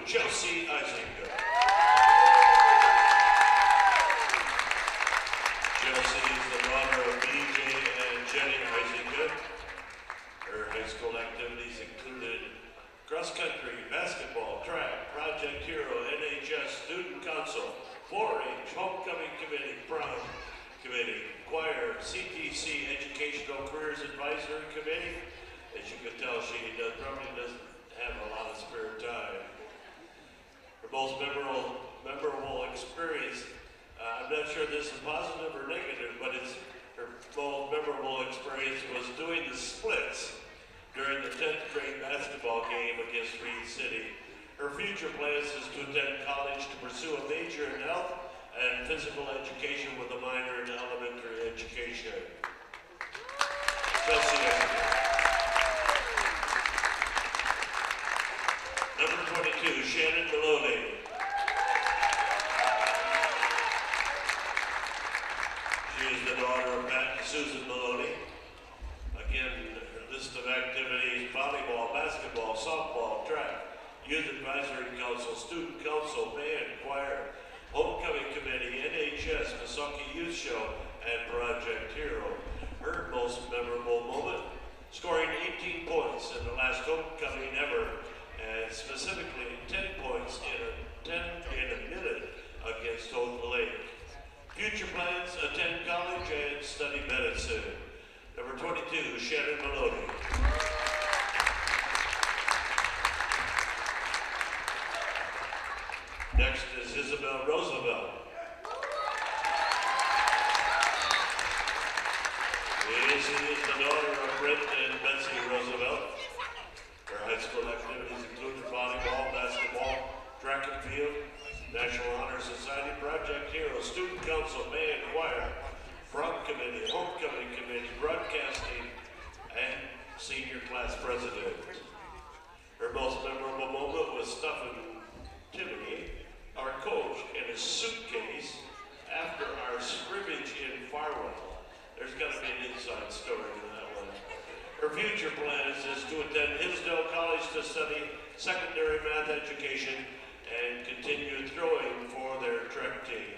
Chelsea Isinger. Chelsea is the daughter of BJ and Jenny Isinger. Her high school activities included cross-country, basketball, track, Project Hero, NHS, Student Council, 4-H, Homecoming Committee, Prom Committee, Choir, CTC, Educational Careers Advisory Committee. As you can tell, she probably doesn't have a lot of spare time. Her most memorable experience, I'm not sure this is positive or negative, but her most memorable experience was doing the splits during the 10th grade basketball game against Reed City. Her future plans is to attend college to pursue a major in health and physical education with a minor in elementary education. Chelsea Isinger. Number 22, Shannon Maloney. She is the daughter of Pat and Susan Maloney. Again, her list of activities: volleyball, basketball, softball, track, Youth Advisory Council, Student Council, band, choir, Homecoming Committee, NHS, Misaki Youth Show, and Project Hero. Her most memorable moment, scoring 18 points in the last homecoming ever, and specifically 10 points in a minute against Oak Lake. Future plans: attend college and study medicine. Number 22, Shannon Maloney. Next is Isabel Roosevelt. She is the daughter of Brent and Betsy Roosevelt. Her high school activities include volleyball, basketball, track and field, National Honor Society, Project Hero, Student Council, band, choir, Prom Committee, Homecoming Committee, broadcasting, and senior class president. Her most memorable moment was stuffing Timothy, our coach, in his suitcase after our scrimmage in Farwell. There's got to be an inside story to that one. Her future plans is to attend Hinsdale College to study secondary math education and continue throwing for their track team.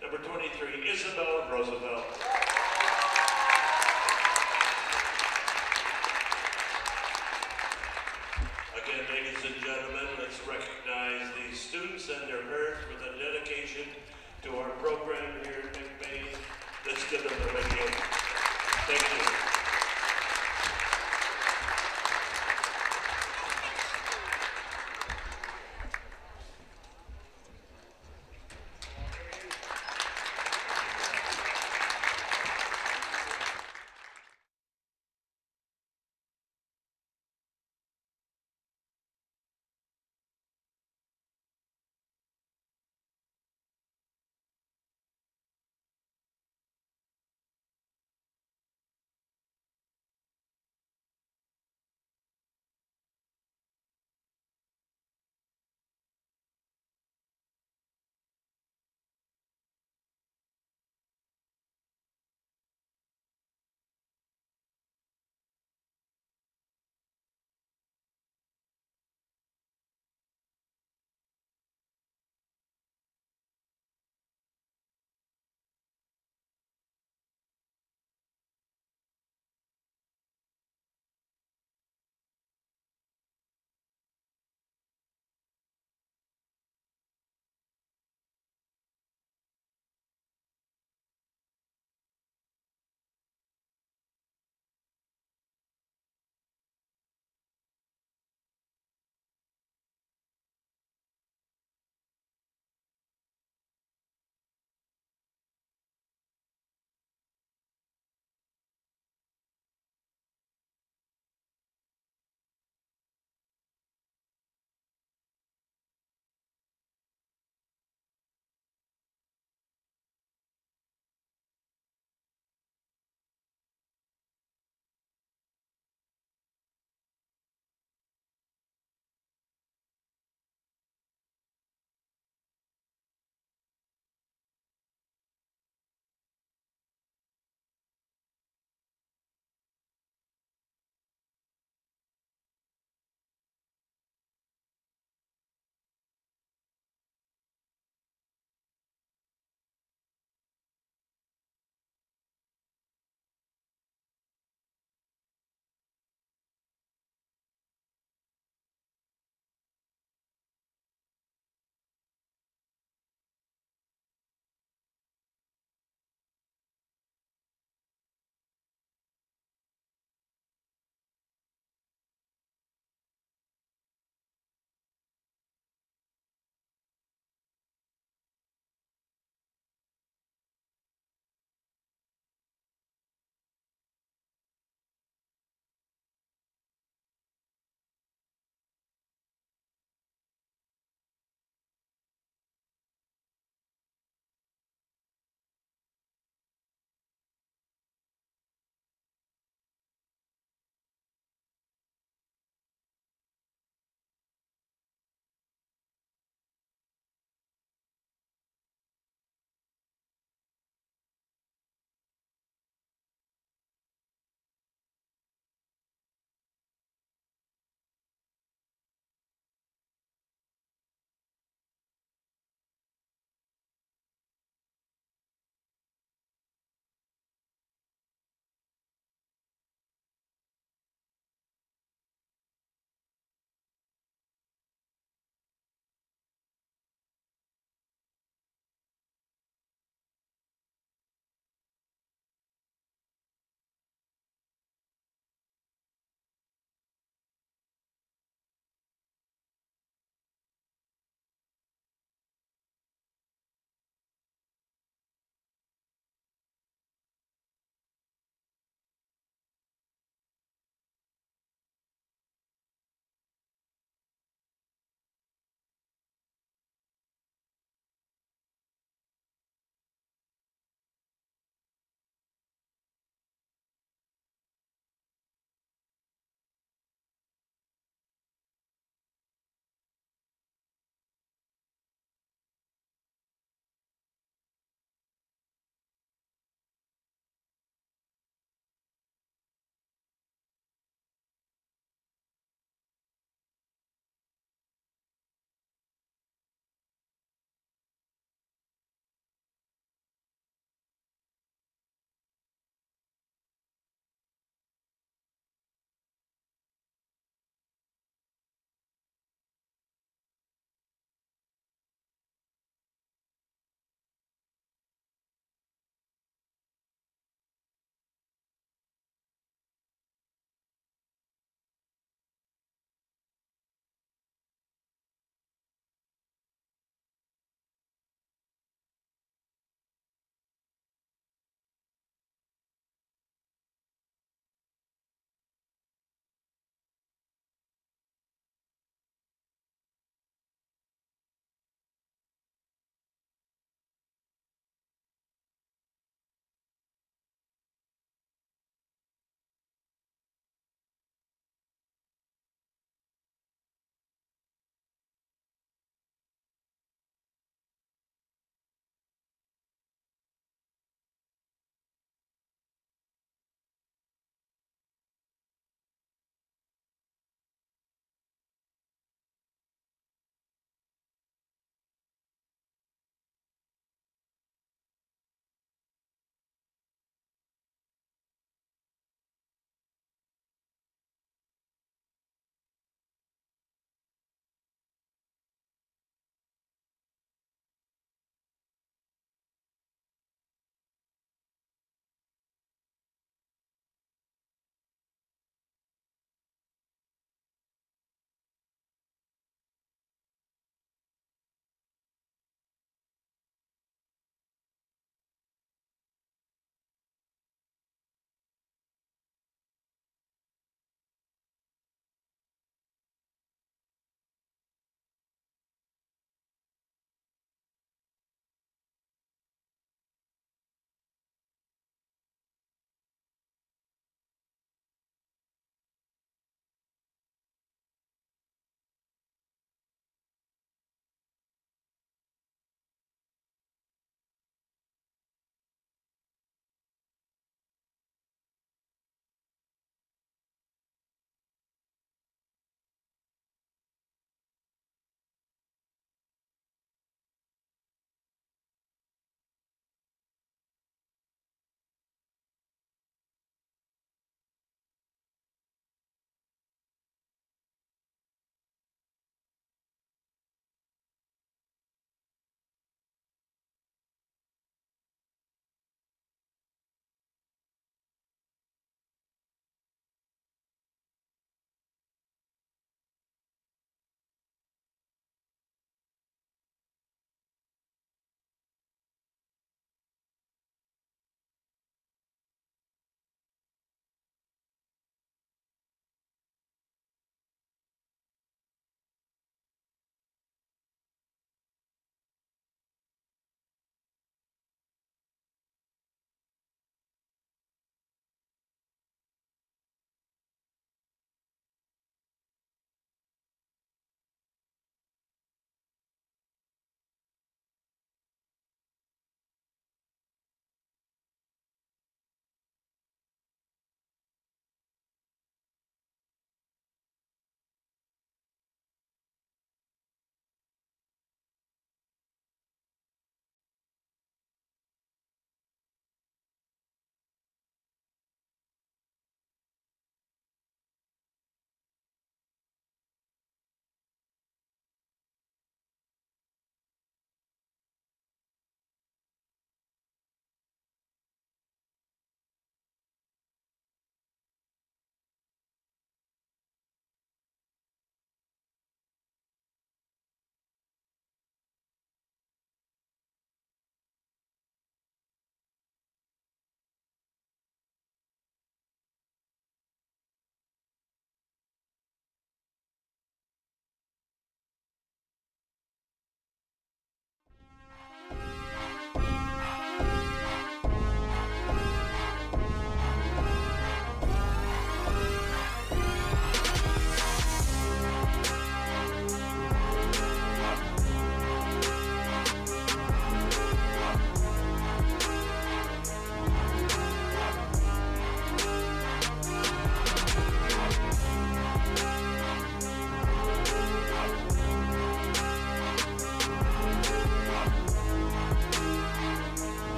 Number 23, Isabel Roosevelt. Again, ladies and gentlemen, let's recognize these students and their parents for the dedication to our program here at McBain. Let's give them a radio. Thank you.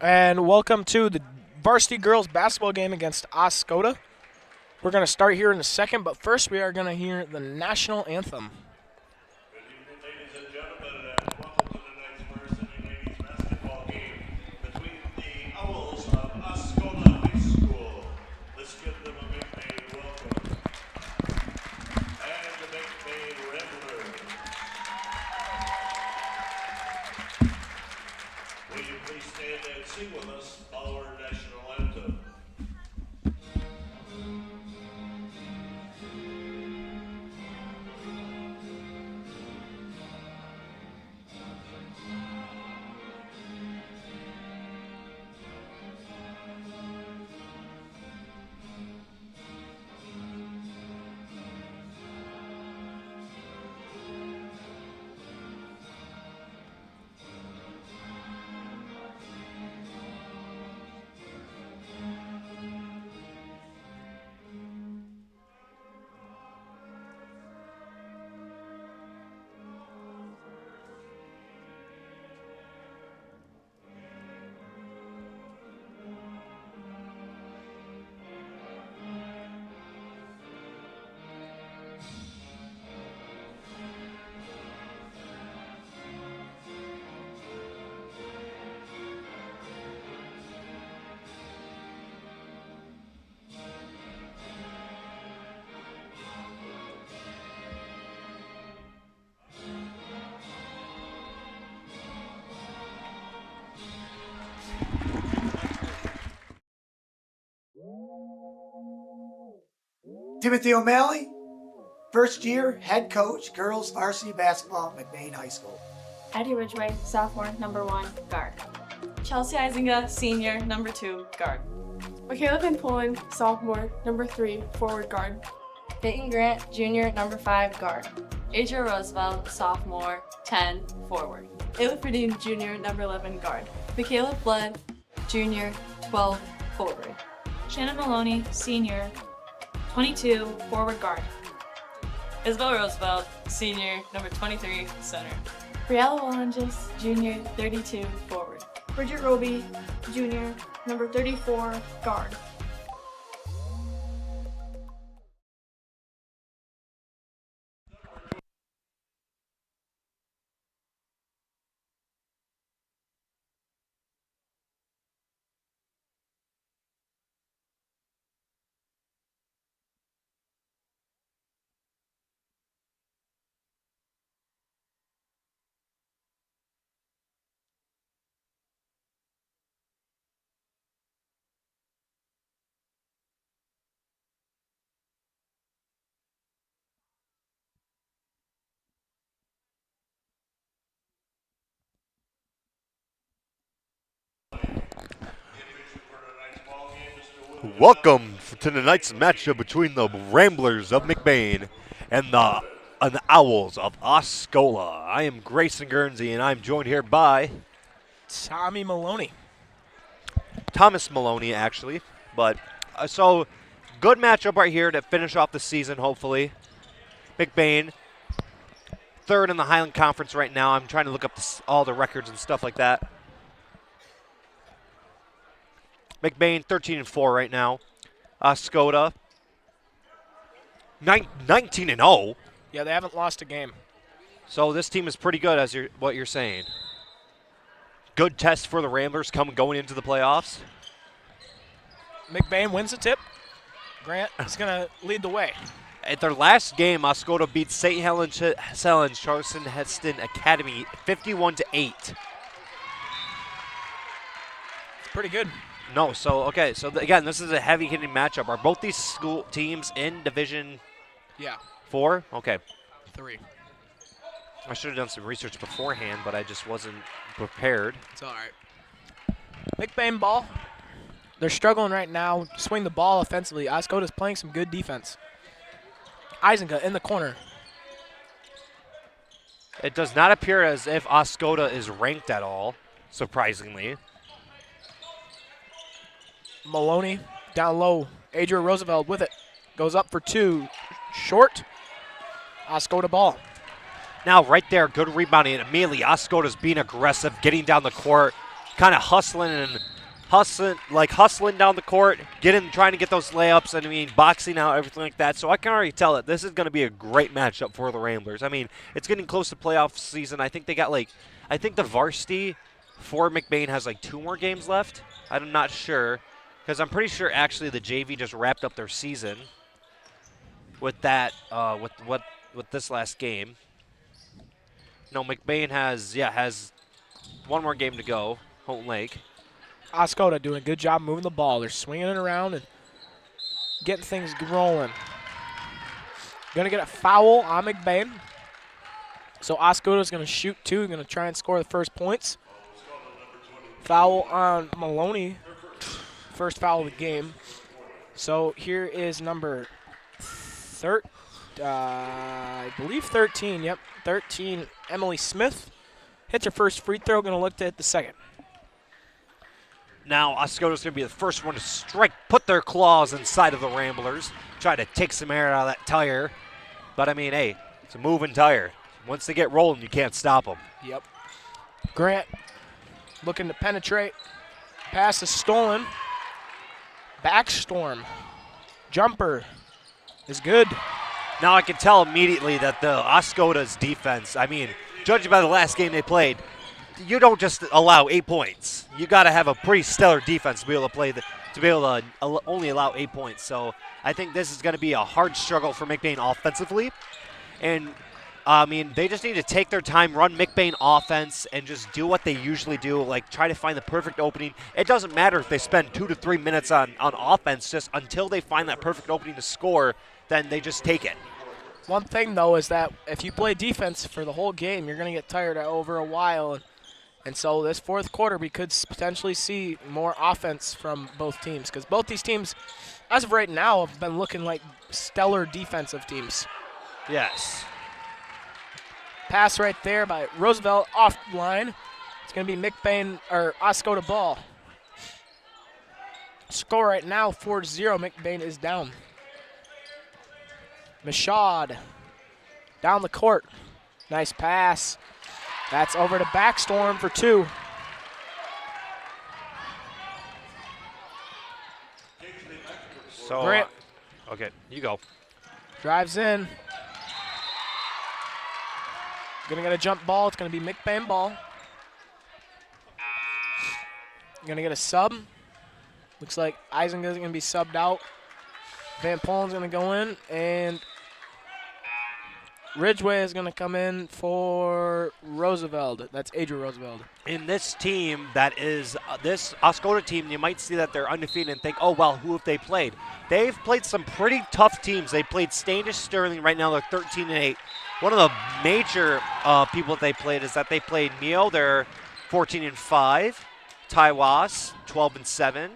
And welcome to the varsity girls basketball game against Oscoda. We're going to start here in a second, but first we are going to hear the national anthem. Good evening, ladies and gentlemen, and welcome to tonight's varsity ladies basketball game between the Owls of Oscoda High School. Let's give them a McBain welcome. And the McBain Ramblers. Will you please stand and sing with us our national anthem? Timothy O'Malley, first year head coach, girls varsity basketball at McBain High School. Eddie Ridgway, sophomore, number 1, guard. Chelsea Isinga, senior, number 2, guard. Michaela Van Polen, sophomore, number 3, forward guard. Peyton Grant, junior, number 5, guard. Adria Roosevelt, sophomore, 10, forward. Ayla Ferdine, junior, number 11, guard. Michaela Flood, junior, 12, forward. Shannon Maloney, senior, 22, forward guard. Isabel Roosevelt, senior, number 23, center. Briella Wallenges, junior, 32, forward. Bridget Roby, junior, number 34, guard. Welcome to tonight's matchup between the Ramblers of McBain and the Owls of Oscoda. I am Grayson Guernsey, and I'm joined here by Tommy Maloney. Thomas Maloney, actually. But so good matchup right here to finish off the season, hopefully. McBain, third in the Highland Conference right now. I'm trying to look up all the records and stuff like that. McBain 13-4 right now. Oscoda 19-0. Yeah, they haven't lost a game. So this team is pretty good, as what you're saying. Good test for the Ramblers going into the playoffs. McBain wins the tip. Grant is going to lead the way. At their last game, Oscoda beat St. Helens Charleston Heston Academy 51-8. It's pretty good. No, so, okay, so again, this is a heavy-hitting matchup. Are both these school teams in Division 4? Okay. 3. I should have done some research beforehand, but I just wasn't prepared. It's all right. McBain ball. They're struggling right now to swing the ball offensively. Oscoda's playing some good defense. Isinga in the corner. It does not appear as if Oscoda is ranked at all, surprisingly. Maloney down low. Adria Roosevelt with it. Goes up for 2. Short. Oscoda ball. Now right there, good rebounding. And immediately Oscoda's being aggressive, getting down the court, kind of hustling down the court, trying to get those layups, and I mean, boxing out, everything like that. So I can already tell that this is going to be a great matchup for the Ramblers. I mean, it's getting close to playoff season. I think they got I think the Varsity for McBain has 2 more games left. I'm not sure, because I'm pretty sure actually the JV just wrapped up their season with that, with this last game. No, McBain has 1 more game to go. Houghton Lake. Oscoda doing a good job moving the ball. They're swinging it around and getting things rolling. Going to get a foul on McBain. So Oscoda's going to shoot 2. Going to try and score the first points. Foul on Maloney. First foul of the game. So here is number I believe 13. Yep, 13, Emily Smith. Hits her first free throw. Going to look to hit the second. Now Oscoda's going to be the first one to put their claws inside of the Ramblers, try to take some air out of that tire. But I mean, hey, it's a moving tire. Once they get rolling, you can't stop them. Yep. Grant looking to penetrate. Pass is stolen. Backstorm. Jumper is good. Now I can tell immediately that the Oscoda's defense, I mean, judging by the last game they played, you don't just allow 8 points. You got to have a pretty stellar defense to be able to play only allow 8 points. So I think this is going to be a hard struggle for McBain offensively. And I mean, they just need to take their time, run McBain offense, and just do what they usually do, try to find the perfect opening. It doesn't matter if they spend 2 to 3 minutes on offense, just until they find that perfect opening to score, then they just take it. One thing, though, is that if you play defense for the whole game, you're going to get tired over a while. And so this fourth quarter, we could potentially see more offense from both teams, because both these teams, as of right now, have been looking like stellar defensive teams. Yes. Pass right there by Roosevelt off the line. It's going to be McBain or Oscoda ball. Score right now 4-0. McBain is down. Mashad down the court. Nice pass. That's over to Backstorm for 2. So, Grant okay, you go. drives in. Gonna get a jump ball. It's gonna be McBain ball. Gonna get a sub. Looks like Eisinger's gonna be subbed out. Van Polen's gonna go in, and Ridgeway is gonna come in for Roosevelt. That's Adria Roosevelt. In this team, that is this Oscoda team, you might see that they're undefeated and think, oh, well, who have they played? They've played some pretty tough teams. They played Standish Sterling. Right now they're 13-8. One of the major people that they played is that they played Neo. They're 14-5. Taiwas, 12-7.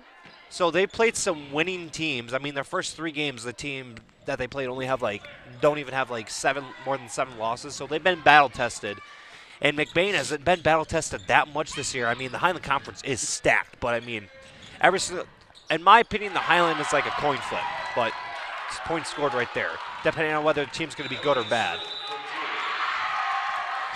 So they played some winning teams. I mean, their first 3 games, the team that they played only have don't even have more than 7 losses. So they've been battle tested. And McBain hasn't been battle tested that much this year. I mean, the Highland Conference is stacked, but I mean, in my opinion, the Highland is like a coin flip. But it's points scored right there, depending on whether the team's going to be good or bad.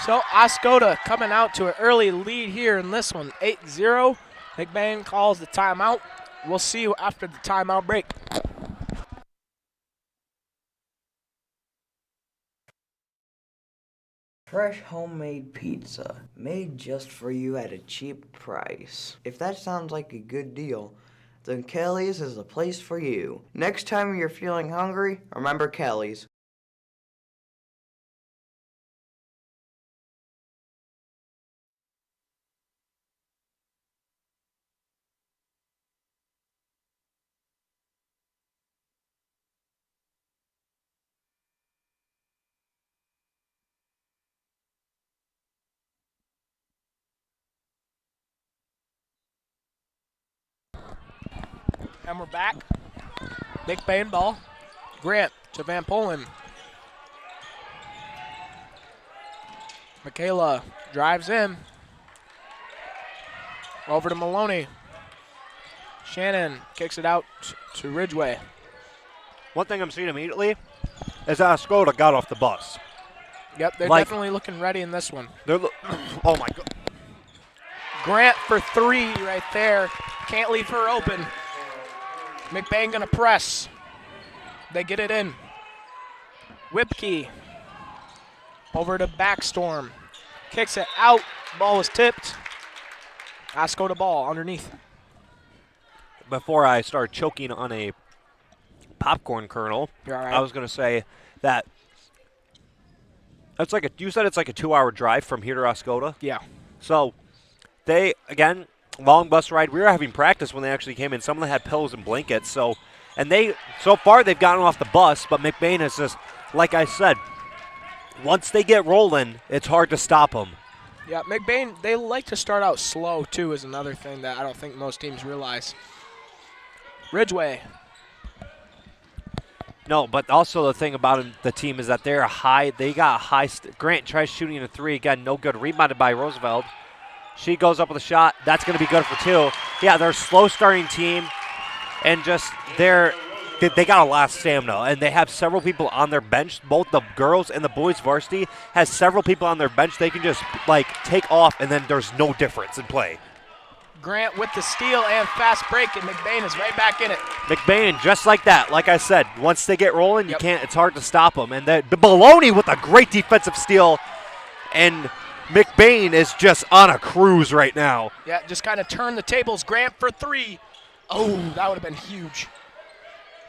So Oscoda coming out to an early lead here in this one, 8-0. McBain calls the timeout. We'll see you after the timeout break. Fresh homemade pizza, made just for you at a cheap price. If that sounds like a good deal, then Kelly's is the place for you. Next time you're feeling hungry, remember Kelly's. And we're back. McBain ball. Grant to Van Polen. Michaela drives in. Over to Maloney. Shannon kicks it out to Ridgeway. One thing I'm seeing immediately is Oscoda got off the bus. Yep, they're definitely looking ready in this one. Oh, my God. Grant for 3 right there. Can't leave her open. McBain gonna press. They get it in. Whipkey over to Backstorm. Kicks it out. Ball was tipped. Oscoda ball underneath. Before I start choking on a popcorn kernel, You're all right. I was going to say that it's like you said it's like a 2-hour drive from here to Oscoda. Yeah. So they, again, long bus ride. We were having practice when they actually came in. Some of them had pillows and blankets. So far they've gotten off the bus, but McBain is just, like I said, once they get rolling, it's hard to stop them. Yeah, McBain, they like to start out slow, too, is another thing that I don't think most teams realize. Ridgeway. No, but also the thing about the team is that they got high. Grant tries shooting a 3, again, no good. Rebounded by Roosevelt. She goes up with a shot. That's going to be good for 2. Yeah, they're a slow starting team, and just they got a lot of stamina, and they have several people on their bench. Both the girls and the boys varsity has several people on their bench. They can just take off, and then there's no difference in play. Grant with the steal and fast break, and McBain is right back in it. McBain, just like that. Like I said, once they get rolling, it's hard to stop them. And the Baloney with a great defensive steal, and McBain is just on a cruise right now. Yeah, just kind of turn the tables. Grant for 3. Oh, that would have been huge.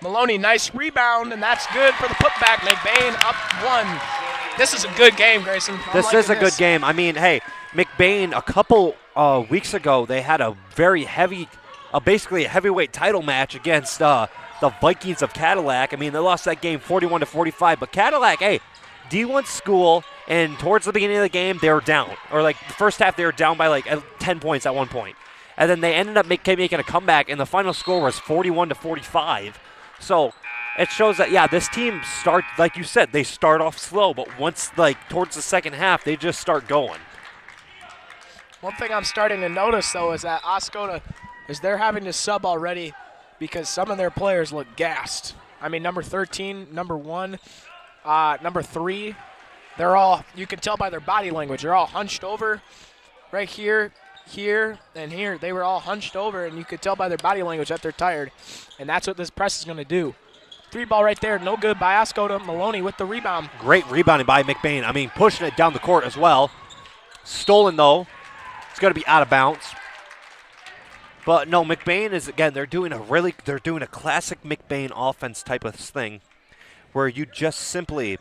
Maloney, nice rebound, and that's good for the putback. McBain up 1. This is a good game, Grayson. This is a good game. I mean, hey, McBain, a couple weeks ago, they had a very heavy, basically a heavyweight title match against the Vikings of Cadillac. I mean, they lost that game 41-45, but Cadillac, hey, D1 school, and towards the beginning of the game, they were down. Or, the first half, they were down by, 10 points at one point. And then they ended up making a comeback, and the final score was 41-45. So it shows that, yeah, this team like you said, they start off slow, but once, towards the second half, they just start going. One thing I'm starting to notice, though, is that Oscoda they're having to sub already because some of their players look gassed. I mean, number 13, number 1, number 3, they're all, you can tell by their body language, they're all hunched over right here, and here. They were all hunched over, and you could tell by their body language that they're tired, and that's what this press is going to do. 3 ball right there, no good by Oscoda. Maloney with the rebound. Great rebounding by McBain. I mean, pushing it down the court as well. Stolen, though. It's going to be out of bounds. But no, McBain is, again, they're doing a classic McBain offense type of thing where you just simply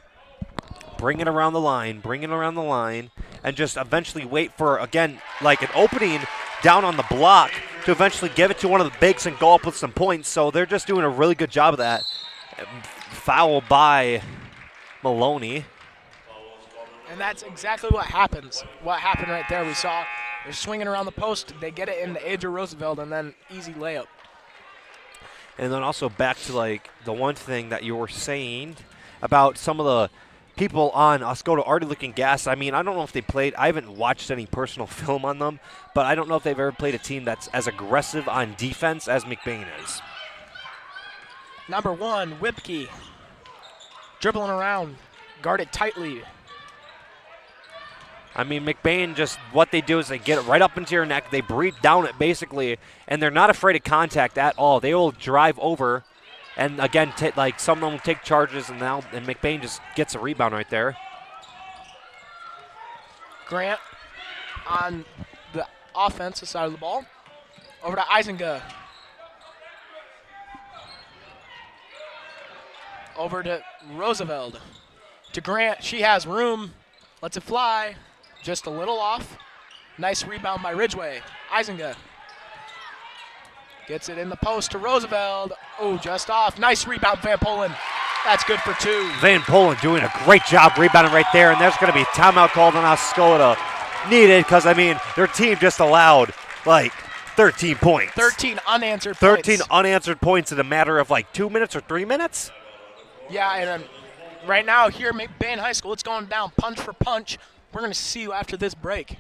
bring it around the line, and just eventually wait for, again, an opening down on the block to eventually give it to one of the bigs and go up with some points. So they're just doing a really good job of that. Foul by Maloney. And that's exactly what happens. What happened right there, we saw they're swinging around the post. They get it into Adria Roosevelt, and then easy layup. And then also back to the one thing that you were saying about some of the people on Oscoda already looking gassed. I mean, I don't know if they played. I haven't watched any personal film on them, but I don't know if they've ever played a team that's as aggressive on defense as McBain is. Number 1, Whipkey. Dribbling around, guarded tightly. I mean, McBain, just what they do is they get it right up into your neck. They breathe down it, basically, and they're not afraid of contact at all. They will drive over, and again, some of them will take charges, and McBain just gets a rebound right there. Grant on the offensive side of the ball. Over to Eisenga. Over to Roosevelt. To Grant. She has room. Lets it fly. Just a little off. Nice rebound by Ridgeway. Eisenga. Gets it in the post to Roosevelt. Oh, just off. Nice rebound, Van Polen. That's good for 2. Van Polen doing a great job rebounding right there, and there's going to be timeout called on Oscoda. Needed because, I mean, their team just allowed, 13 points. 13 unanswered 13 points. unanswered points in a matter of, 2 minutes or 3 minutes? Yeah, and right now here at McBain High School, it's going down punch for punch. We're going to see you after this break.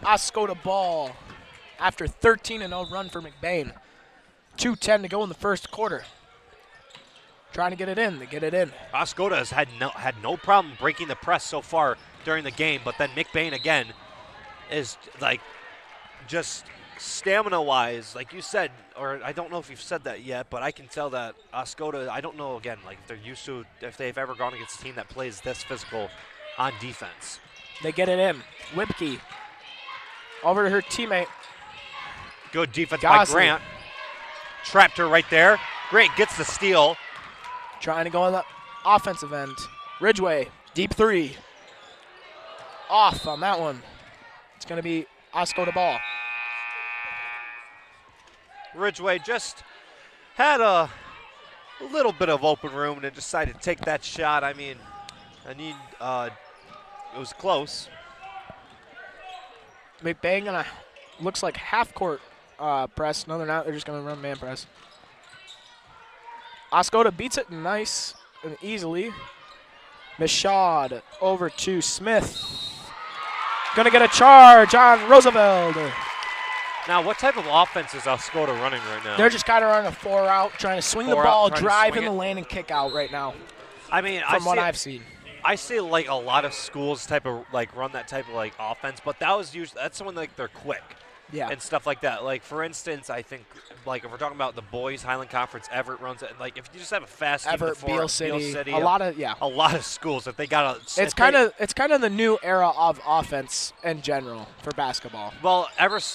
Oscoda ball after 13-0 run for McBain. 2:10 to go in the first quarter. Trying to get it in. They get it in. Oscoda has had no problem breaking the press so far during the game, but then McBain again is like just stamina-wise, like you said, or I don't know if you've said that yet, but I can tell that Oscoda, I don't know again, like if they're used to, if they've ever gone against a team that plays this physical on defense. They get it in. Whipke over to her teammate. Good defense Gosley. by Grant. Trapped her right there. Grant gets the steal. Trying to go on the offensive end. Ridgway, deep three. Off on that one. It's going to be Oscoda ball. Ridgway just had a little bit of open room and decided to take that shot. I mean, it was close. McBain gonna, looks like half court press. No, they're not. They're just gonna run man press. Oscoda beats it nice and easily. Michaud over to Smith. Gonna get a charge on Roosevelt. Now, what type of offense is Oscoda running right now? They're just kind of running a 4-out, trying to swing the Four ball, out, trying to drive swing in the it. lane, and kick out right now. I mean, From what I've seen. I see like a lot of schools type of like run that type of like offense, but that was usually that's when like they're quick. Yeah. And stuff like that. Like for instance, I think like if we're talking about the boys Highland Conference, Everett runs it. Like if you just have a fast team Everett, before, Beale City, a lot of schools if they got a. It's kind of the new era of offense in general for basketball. Well,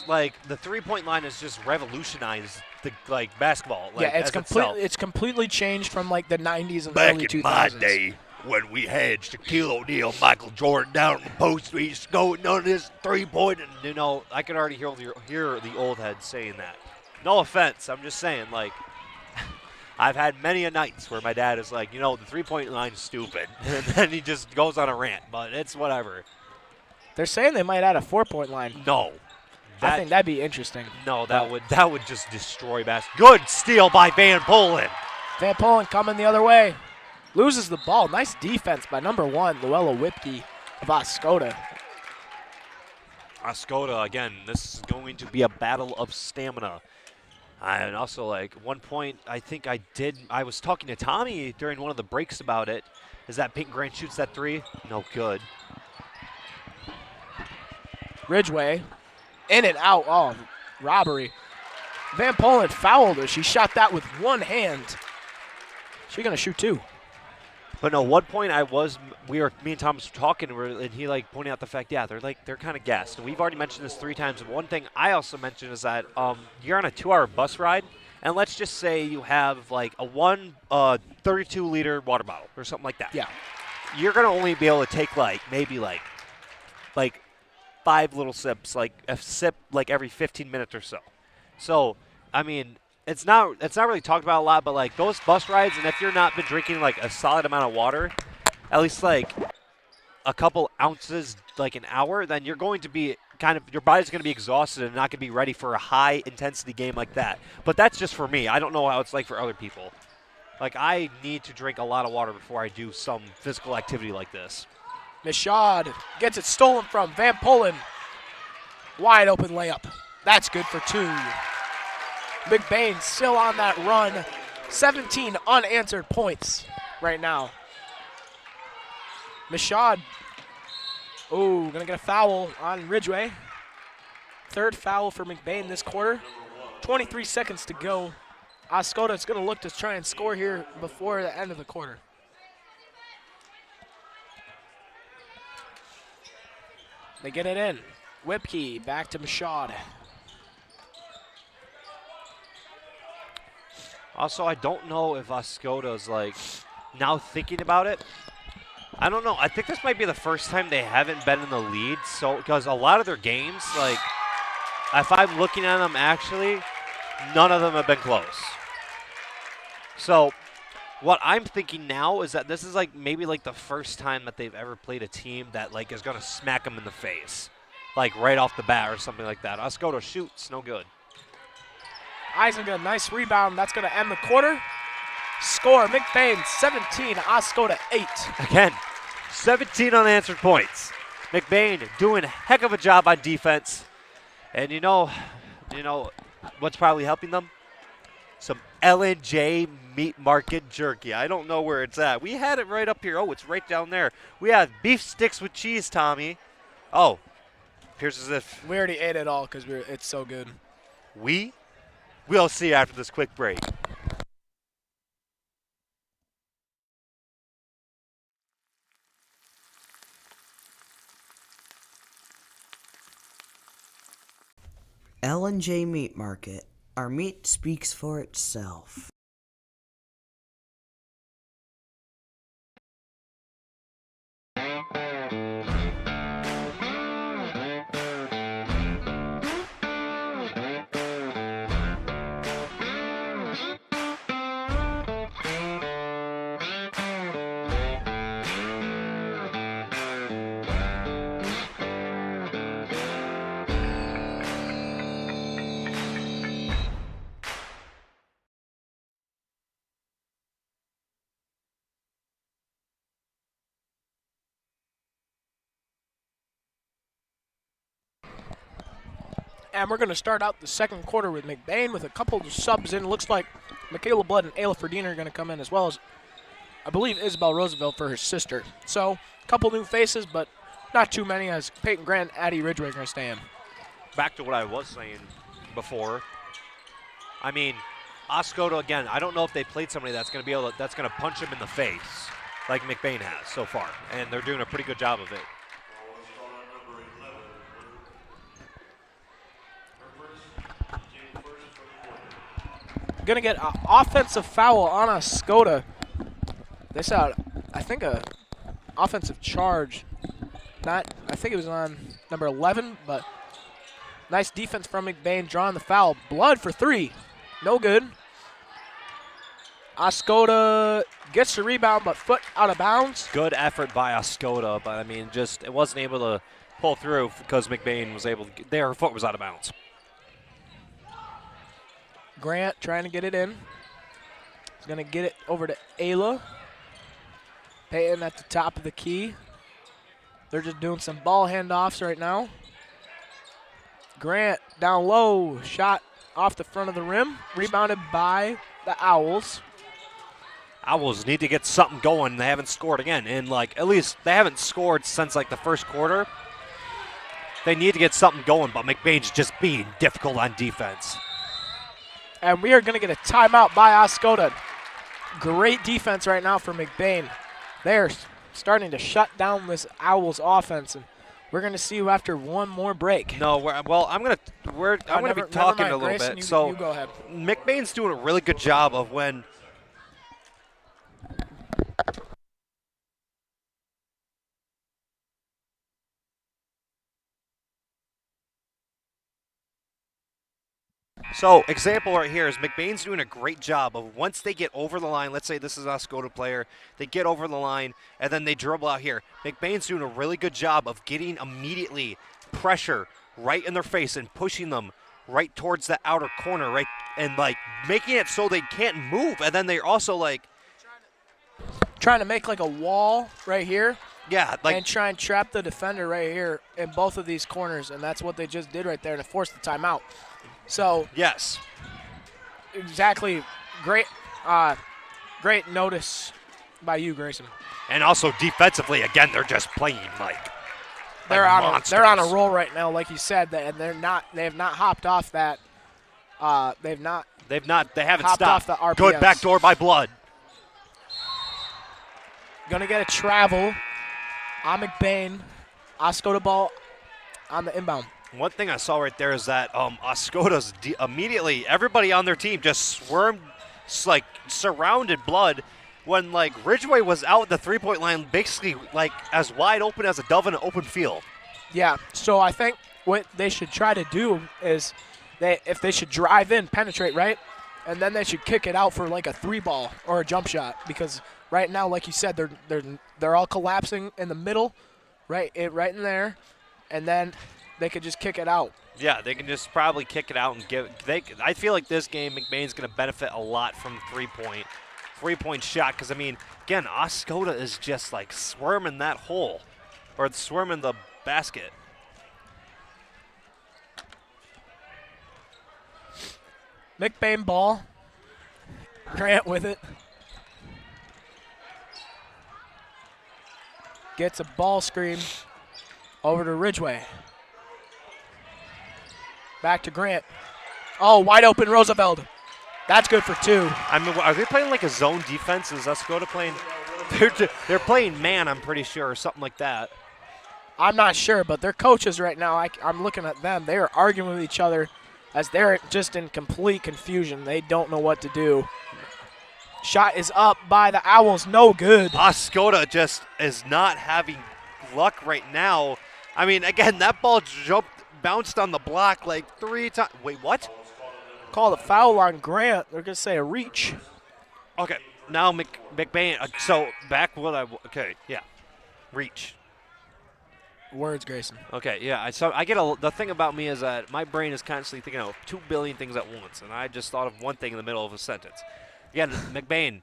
like the 3-point line has just revolutionized the like basketball. Like, yeah, it's completely changed from like the 90s and early 2000s. Back in my day, when we had Shaquille O'Neal, Michael Jordan down in the post, we used to go none of this 3-point. And you know, I could already hear the old heads saying that. No offense, I'm just saying, like, I've had many a nights where my dad is like, you know, the 3-point line's stupid. And then he just goes on a rant, but it's whatever. They're saying they might add a 4-point line. No. I think that'd be interesting. No, that would just destroy basketball. Good steal by Van Polen. Van Polen coming the other way. Loses the ball. Nice defense by number 1, Luella Whipke of Oscoda. Oscoda, again, this is going to be a battle of stamina. And also, like, one point I was talking to Tommy during one of the breaks about it, is that Peyton Grant shoots that 3. No good. Ridgway, in and out. Oh, robbery. Van Polen fouled her. She shot that with one hand. She's going to shoot 2. But no, one point me and Thomas were talking, and he like pointing out the fact, yeah, they're kind of gassed. And we've already mentioned this 3 times. And one thing I also mentioned is that you're on a 2-hour bus ride, and let's just say you have like a 32-liter water bottle or something like that. Yeah. You're gonna only be able to take like maybe like 5 little sips, like a sip like every 15 minutes or so. So I mean. It's not really talked about a lot, but like those bus rides, and if you're not been drinking like a solid amount of water, at least like a couple ounces like an hour, then you're going to be your body's going to be exhausted and not going to be ready for a high intensity game like that. But that's just for me. I don't know how it's like for other people. Like I need to drink a lot of water before I do some physical activity like this. Michaud gets it stolen from Van Polen. Wide open layup. That's good for 2. McBain still on that run. 17 unanswered points right now. Michaud. Oh, gonna get a foul on Ridgway. 3rd foul for McBain this quarter. 23 seconds to go. Oscoda is gonna look to try and score here before the end of the quarter. They get it in. Whipke back to Michaud. Also, I don't know if Oscoda's like now thinking about it. I don't know. I think this might be the first time they haven't been in the lead. So, because a lot of their games, like, if I'm looking at them actually, none of them have been close. So, what I'm thinking now is that this is like maybe like the first time that they've ever played a team that like is gonna smack them in the face, like right off the bat or something like that. Oscoda shoots, no good. Eisen, a nice rebound. That's going to end the quarter. Score, McBain 17, Oscoda 8. Again, 17 unanswered points. McBain doing a heck of a job on defense. And you know what's probably helping them? Some L&J Meat Market jerky. I don't know where it's at. We had it right up here. Oh, it's right down there. We have beef sticks with cheese, Tommy. Oh, appears as if We already ate it all because it's so good. we'll see after this quick break. L&J Meat Market. Our meat speaks for itself. And we're going to start out the second quarter with McBain with a couple of subs in. Looks like Michaela Blood and Ayla Ferdinand are going to come in, as well as, I believe, Isabel Roosevelt for her sister. So, a couple new faces, but not too many, as Peyton Grant and Addie Ridgway are going to stay in. Back to what I was saying before. I mean, Oscoda, again, I don't know if they played somebody that's going to punch him in the face like McBain has so far, and they're doing a pretty good job of it. Going to get an offensive foul on Oscoda. They saw, I think, a offensive charge. I think it was on number 11, but nice defense from McBain drawing the foul. Blood for 3. No good. Oscoda gets the rebound, but foot out of bounds. Good effort by Oscoda, but I mean, just it wasn't able to pull through because McBain was able to. Their foot was out of bounds. Grant trying to get it in. He's going to get it over to Ayla. Peyton at the top of the key. They're just doing some ball handoffs right now. Grant down low. Shot off the front of the rim. Rebounded by the Owls. Owls need to get something going. They haven't scored again. And, at least they haven't scored since, the first quarter. They need to get something going, but McBain's just being difficult on defense. And we are going to get a timeout by Oscoda. Great defense right now for McBain. They're starting to shut down this Owls offense, and we're going to see you after one more break. No, I'm going to be talking a little Grayson, bit. you go ahead. McBain's doing a really good job of when So, example right here is McBain's doing a great job of once they get over the line, let's say this is an Oscoda player, they get over the line, and then they dribble out here. McBain's doing a really good job of getting immediately pressure right in their face and pushing them right towards the outer corner, right, and making it so they can't move. And then they're also trying to make a wall right here. Yeah, and try and trap the defender right here in both of these corners, and that's what they just did right there to force the timeout. So yes, exactly. Great notice by you, Grayson. And also defensively, again, they're just playing they're monsters. on a roll right now, like you said, and they have not hopped off that. They haven't hopped stopped off the RPMs. Good backdoor by Blood. Gonna get a travel on McBain. Oscoda ball on the inbound. One thing I saw right there is that Oscoda's immediately, everybody on their team just swarmed, surrounded Blood when, Ridgway was out the three-point line basically, as wide open as a dove in an open field. Yeah, so I think what they should try to do is if they should drive in, penetrate, right? And then they should kick it out for, a three ball or a jump shot, because right now, like you said, they're all collapsing in the middle, right in there, and then they could just kick it out. Yeah, they can just probably kick it out and I feel like this game, McBain's going to benefit a lot from the three-point shot, because, again, Oscoda is just, swarming that hole, or swarming the basket. McBain ball. Grant with it. Gets a ball screen over to Ridgway. Back to Grant. Oh, wide open Roosevelt. That's good for 2. I mean, are they playing like a zone defense? Is Oscoda playing? They're playing man, I'm pretty sure, or something like that. I'm not sure, but their coaches right now, I'm looking at them. They are arguing with each other as they're just in complete confusion. They don't know what to do. Shot is up by the Owls. No good. Oscoda just is not having luck right now. I mean, again, that ball bounced on the block like 3 times. Wait, what? Call a foul on Grant. They're going to say a reach. Okay, now McBain. So back okay, yeah. Reach. Words, Grayson. Okay, yeah. The thing about me is that my brain is constantly thinking of 2 billion things at once, and I just thought of one thing in the middle of a sentence. Again, McBain,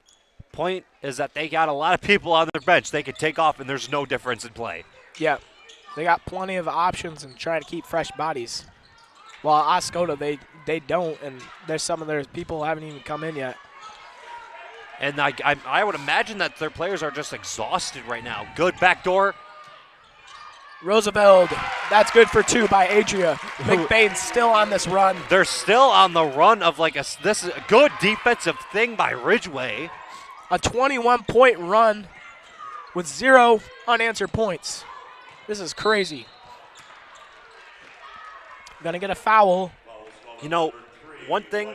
point is that they got a lot of people on their bench. They could take off, and there's no difference in play. Yeah, they got plenty of options and try to keep fresh bodies. While Oscoda, they don't, and there's some of their people haven't even come in yet. And I would imagine that their players are just exhausted right now. Good backdoor. Roosevelt, that's good for 2 by Adria. McBain's still on this run. They're still on the run of this is a good defensive thing by Ridgway. A 21-point run with 0 unanswered points. This is crazy. Gonna get a foul. You know, one thing,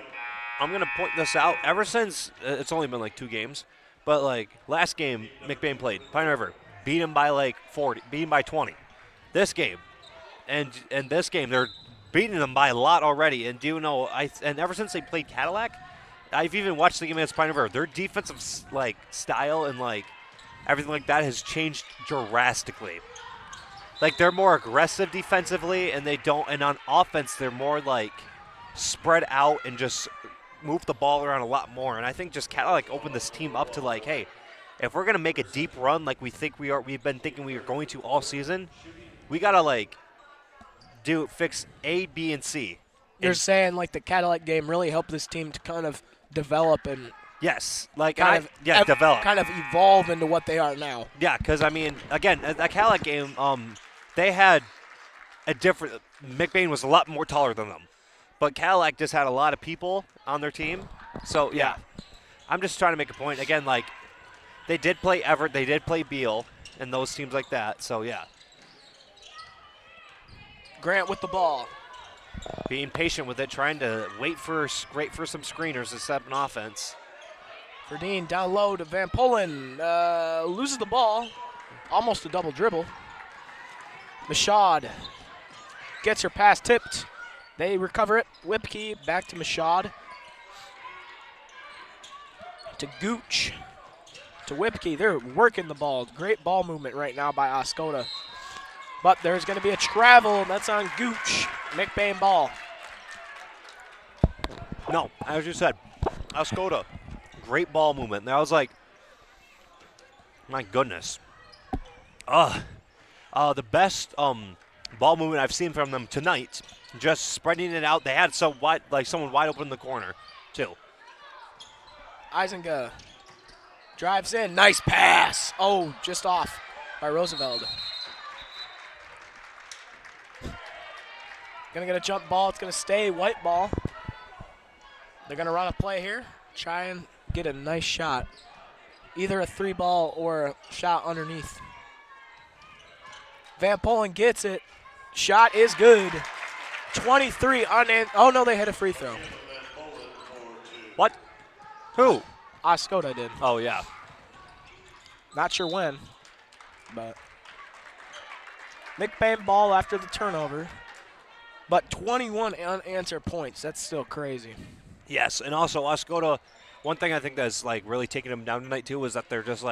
I'm going to point this out. Ever since, it's only been like 2 games, but like last game McBain played, Pine River, beat him by like 40, beat him by 20. This game, and this game, they're beating them by a lot already. And do you know, and ever since they played Cadillac, I've even watched the game against Pine River. Their defensive style and everything like that has changed drastically. Like they're more aggressive defensively, and and on offense they're more spread out and just move the ball around a lot more. And I think just Cadillac opened this team up to hey, if we're gonna make a deep run like we've been thinking we are going to all season, we gotta fix A, B, and C. You're saying the Cadillac game really helped this team to kind of develop and yes, develop, kind of evolve into what they are now. Yeah, because I mean, again, that Cadillac game, they had a different. McBain was a lot more taller than them, but Cadillac just had a lot of people on their team. So yeah, I'm just trying to make a point. Again, they did play Everett, they did play Beal, and those teams like that. So yeah. Grant with the ball. Being patient with it, trying to wait for some screeners to set up an offense. Verdeen down low to Van Polen. Loses the ball. Almost a double dribble. Mashad gets her pass tipped. They recover it. Whipkey back to Mashad. To Gooch. To Whipkey. They're working the ball. Great ball movement right now by Oscoda. But there's going to be a travel. That's on Gooch. McBain ball. No, as you said, Oscoda, great ball movement. And I was like, my goodness. The best ball movement I've seen from them tonight. Just spreading it out. They had someone wide open in the corner, too. Eisenga drives in. Nice pass. Oh, just off by Roosevelt. Gonna get a jump ball. It's gonna stay white ball. They're gonna run a play here. Try and get a nice shot. Either a 3-ball or a shot underneath. Van Polen gets it. Shot is good. 23 oh no, they hit a free throw. What? Who? Oscoda did. Oh yeah. Not sure when, but McBain ball after the turnover. But 21 unanswered points. That's still crazy. Yes, and also Oscoda, one thing I think that's really taking them down tonight too is that they're just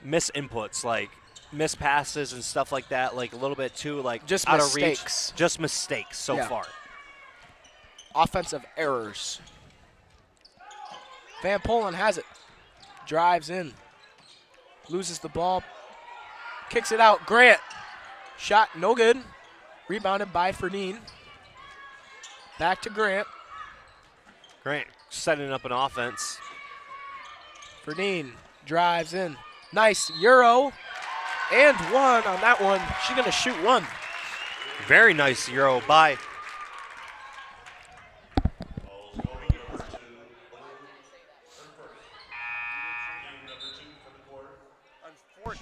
misinputs, missed passes and stuff like that, a little bit too just out mistakes. of reach. Just mistakes so far. Offensive errors. Van Polen has it. Drives in. Loses the ball. Kicks it out. Grant. Shot no good. Rebounded by Ferdine. Back to Grant. Grant setting up an offense. Ferdine drives in. Nice Euro. And one on that one. She's going to shoot one. Very nice Euro by.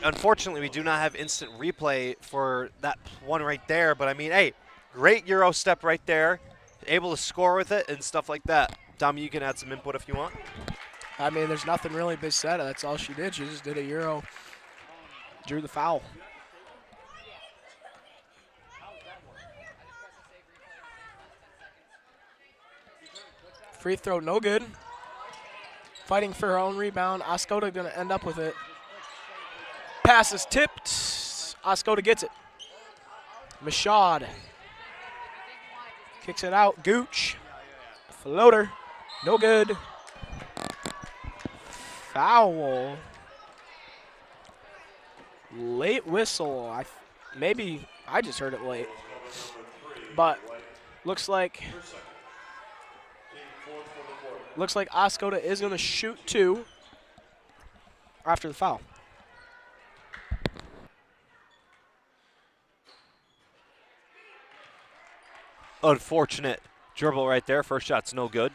Unfortunately, we do not have instant replay for that one right there. But, I mean, hey, great Euro step right there. Able to score with it and stuff like that. Dom, you can add some input if you want. I mean, there's nothing really big said. That's all she did. She just did a Euro. Drew the foul. Free throw, no good. Fighting for her own rebound. Oscoda going to end up with it. Pass is tipped. Oscoda gets it. Mashad kicks it out. Gooch. Floater. No good. Foul. Late whistle. Maybe I just heard it late. But looks like Oscoda is going to shoot two after the foul. Unfortunate dribble right there. First shot's no good.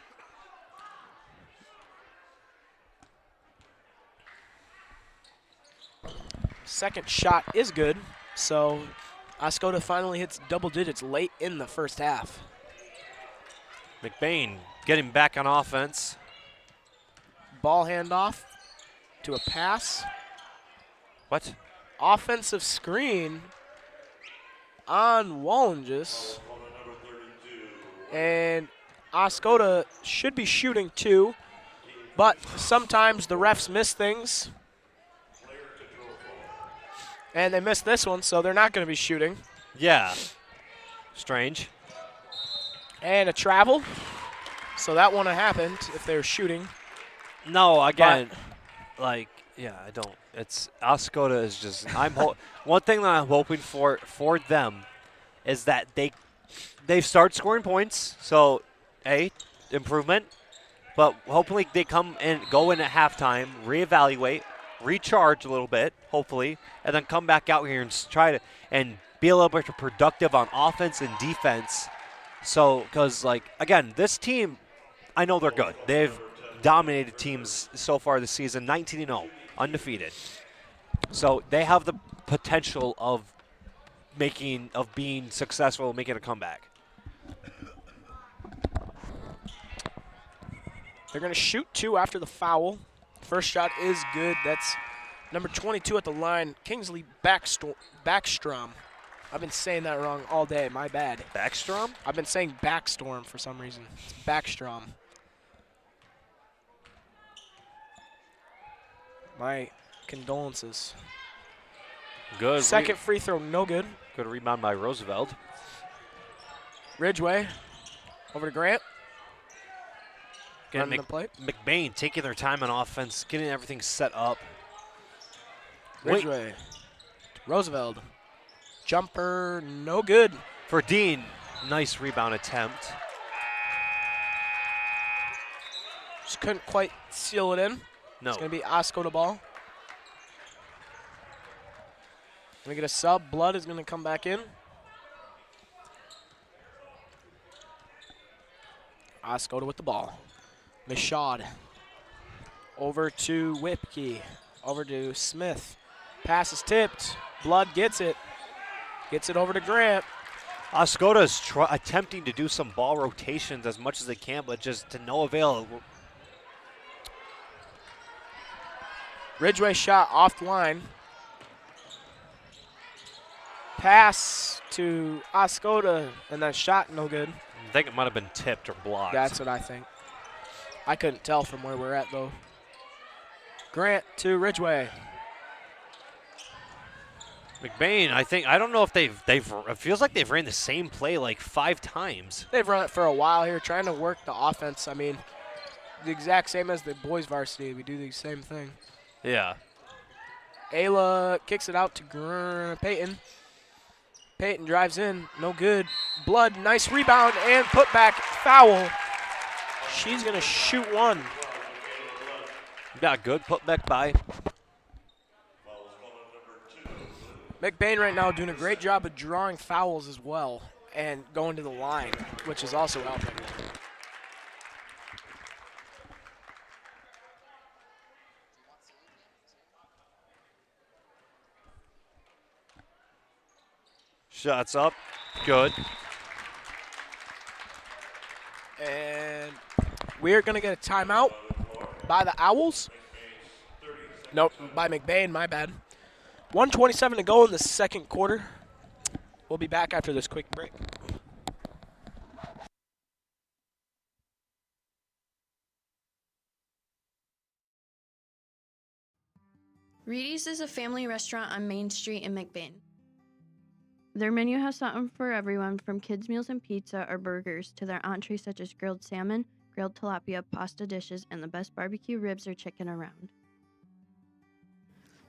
Second shot is good. So Oscoda finally hits double digits late in the first half. McBain getting back on offense. Ball handoff to a pass. What? Offensive screen on Wallenges. And Oscoda should be shooting two, but sometimes the refs miss things. And they missed this one, so they're not going to be shooting. Yeah. Strange. And a travel. So that wouldn't have happened if they were shooting. No, again, yeah, I don't. It's Oscoda is just. One thing that I'm hoping for them is that they start scoring points. So, improvement. But hopefully they go in at halftime, reevaluate, recharge a little bit, hopefully, and then come back out here and try to be a little bit productive on offense and defense. So, because again, this team, I know they're good. They've dominated teams so far this season, 19-0, undefeated. So they have the potential of being successful, making a comeback. They're going to shoot two after the foul. First shot is good. That's number 22 at the line, Kingsley Backstrom. I've been saying that wrong all day. My bad. Backstrom? I've been saying Backstorm for some reason. It's Backstrom. My condolences. Good. Second free throw, no good. Good rebound by Roosevelt. Ridgeway over to Grant. Again, Running the play. McBain taking their time on offense, getting everything set up. Ridgeway. Roosevelt. Jumper, no good. For Dean, nice rebound attempt. Just couldn't quite seal it in. No. It's going to be Oscoda ball. Going to get a sub. Blood is going to come back in. Oscoda with the ball. Mishad. Over to Whipke. Over to Smith. Pass is tipped. Blood gets it. Gets it over to Grant. Oscoda is attempting to do some ball rotations as much as they can, but just to no avail. Ridgeway shot off the line. Pass to Oscoda, and that shot no good. I think it might have been tipped or blocked. That's what I think. I couldn't tell from where we're at, though. Grant to Ridgeway. McBain, I don't know if they've it feels like they've ran the same play like 5 times. They've run it for a while here, trying to work the offense. I mean, the exact same as the boys varsity. We do the same thing. Yeah. Ayla kicks it out to Peyton. Peyton drives in, no good. Blood, nice rebound, and put back, foul. She's gonna shoot one. Got a good putback by. McBain right now doing a great job of drawing fouls as well and going to the line, which is also helping. Shots up. Good. And we're going to get a timeout by the Owls. Nope, by McBain, my bad. 1:27 to go in the second quarter. We'll be back after this quick break. Reedy's is a family restaurant on Main Street in McBain. Their menu has something for everyone, from kids' meals and pizza or burgers to their entrees such as grilled salmon, grilled tilapia, pasta dishes, and the best barbecue ribs or chicken around.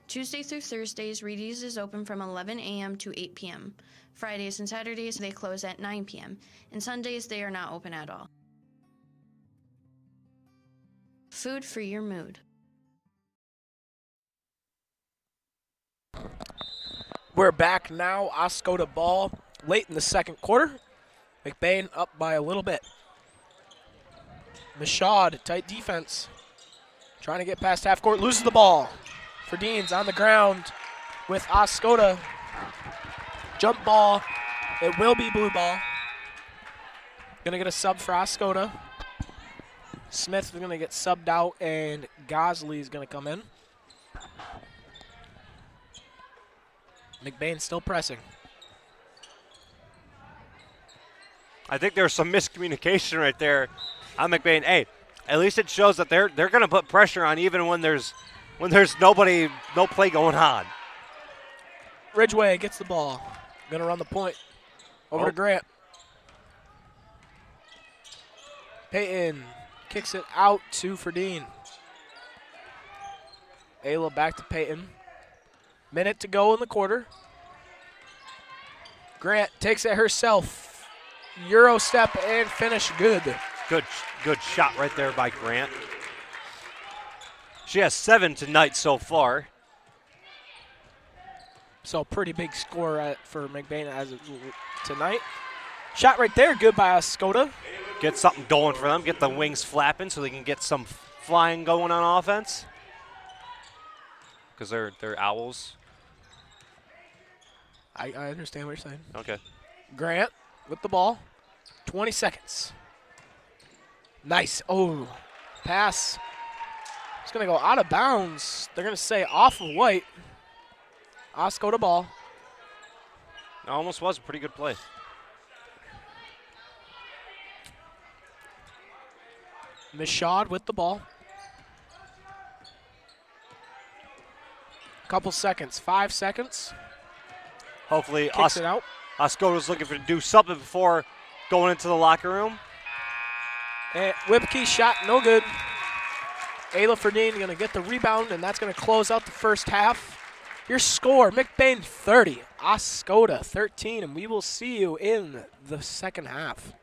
Tuesday through Thursdays, Reedy's is open from 11 a.m. to 8 p.m. Fridays and Saturdays, they close at 9 p.m. And Sundays, they are not open at all. Food for your mood. We're back now. Oscoda ball late in the second quarter. McBain up by a little bit. Michaud, tight defense. Trying to get past half court, loses the ball. Ferdin's on the ground with Oscoda. Jump ball. It will be blue ball. Gonna get a sub for Oscoda. Smith is gonna get subbed out, and Gosley is gonna come in. McBain still pressing. I think there's some miscommunication right there on McBain. Hey, at least it shows that they're going to put pressure on even when there's nobody, no play going on. Ridgeway gets the ball. Gonna run the point. Over to Grant. Peyton kicks it out to Ferdin. Ayla back to Peyton. Minute to go in the quarter. Grant takes it herself. Euro step and finish good. Good shot right there by Grant. She has 7 tonight so far. So pretty big score for McBain as of tonight. Shot right there, good by Oscoda. Get something going for them. Get the wings flapping so they can get some flying going on offense. Because they're Owls. I understand what you're saying. Okay. Grant with the ball. 20 seconds. Nice. Oh, pass. It's going to go out of bounds. They're going to say off of White. Oscoda ball. It almost was a pretty good play. Michaud with the ball. Couple seconds. 5 seconds. Hopefully, Kicks it out. Oscoda's looking to do something before going into the locker room. And Whipkey shot, no good. Ayla Ferdin going to get the rebound, and that's going to close out the first half. Your score, McBain 30, Oscoda 13, and we will see you in the second half.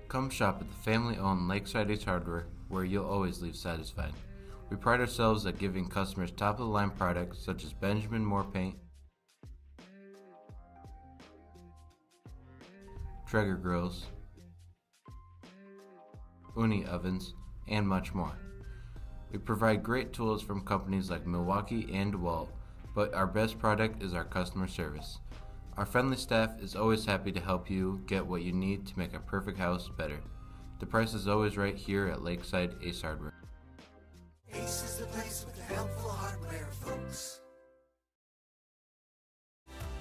Come shop at the family-owned Lakeside Ace Hardware, where you'll always leave satisfied. We pride ourselves at giving customers top-of-the-line products such as Benjamin Moore paint, Traeger grills, Uni ovens, and much more. We provide great tools from companies like Milwaukee and DeWalt, but our best product is our customer service. Our friendly staff is always happy to help you get what you need to make a perfect house better. The price is always right here at Lakeside Ace Hardware. Ace is the place with the helpful hardware, folks.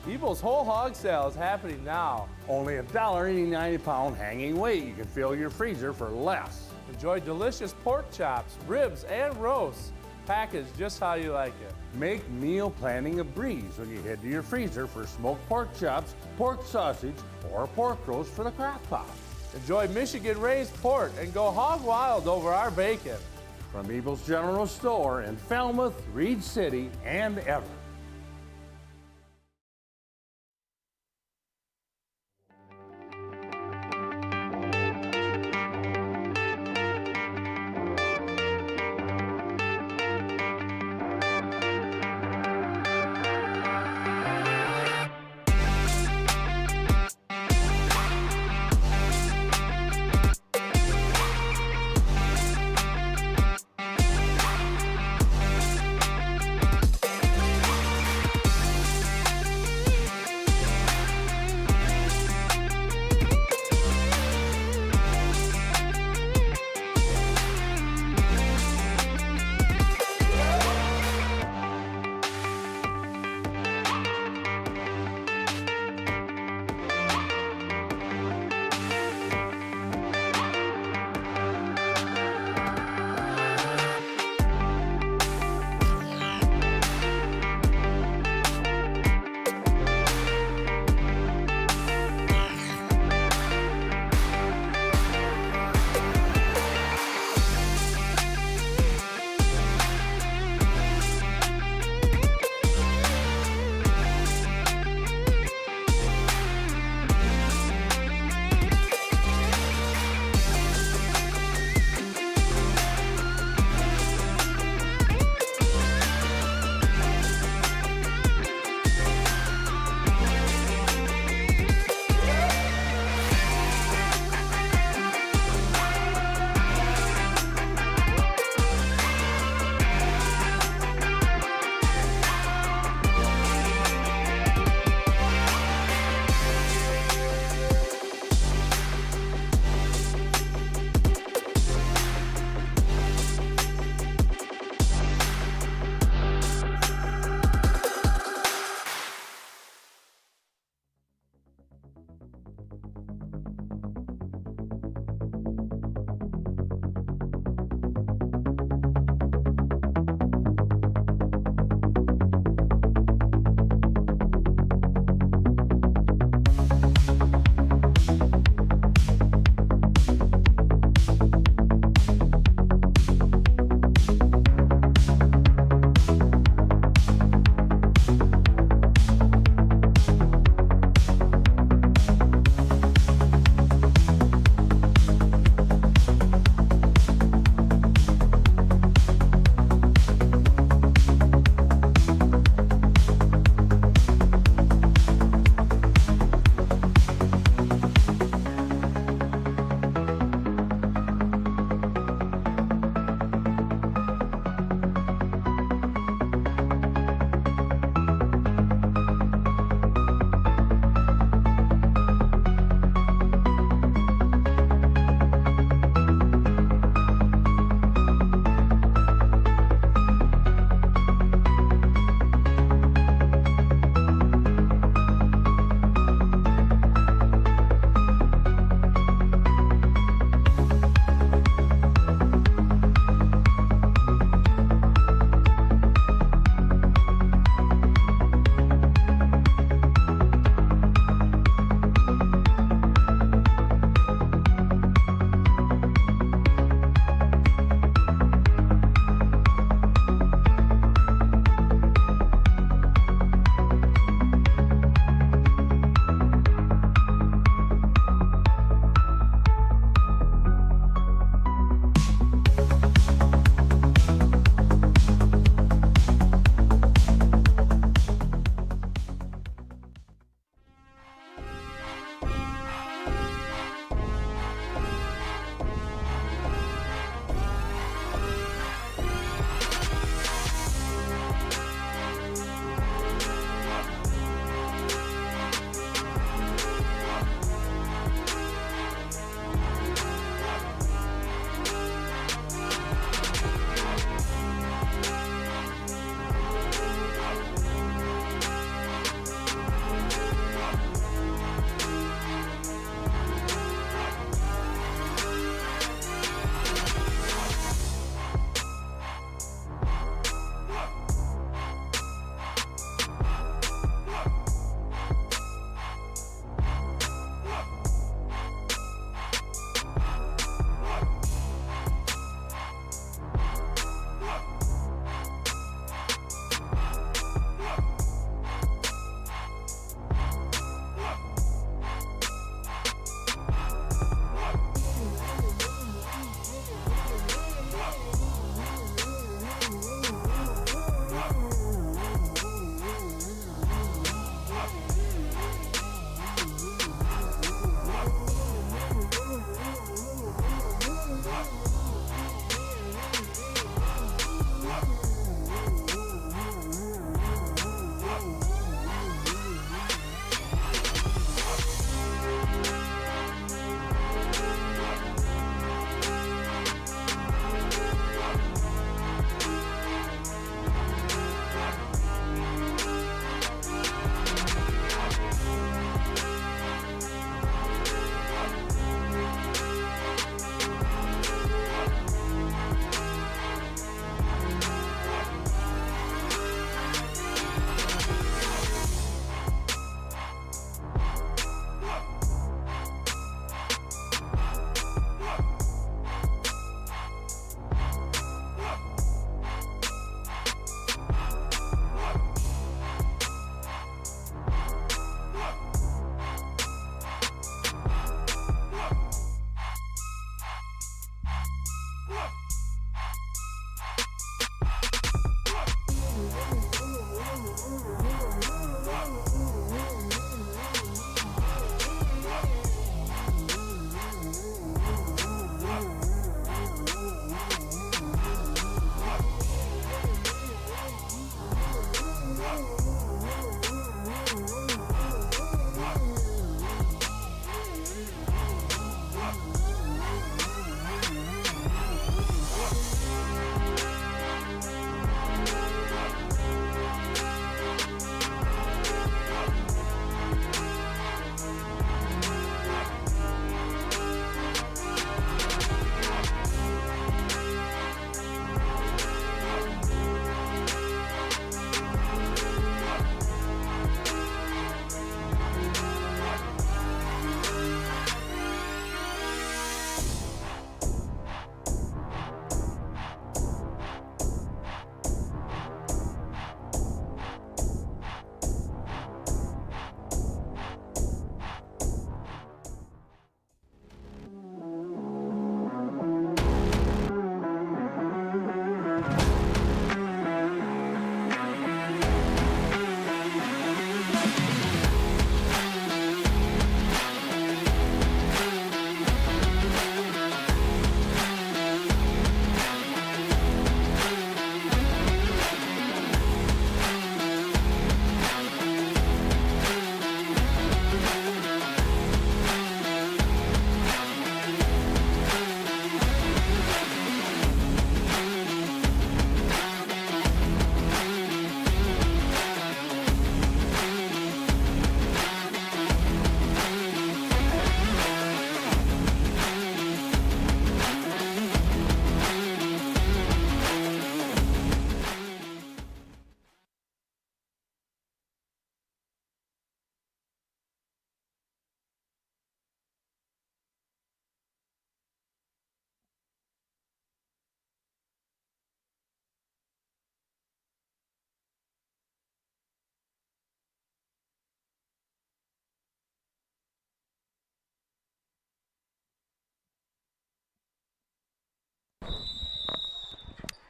Evil's Whole Hog Sale is happening now. Only $1.89 a pound hanging weight. You can fill your freezer for less. Enjoy delicious pork chops, ribs, and roasts. packaged just how you like it. Make meal planning a breeze when you head to your freezer for smoked pork chops, pork sausage, or pork roast for the crock pot. Enjoy Michigan-raised pork and go hog wild over our bacon. From Ebel's General Store in Falmouth, Reed City, and Everett.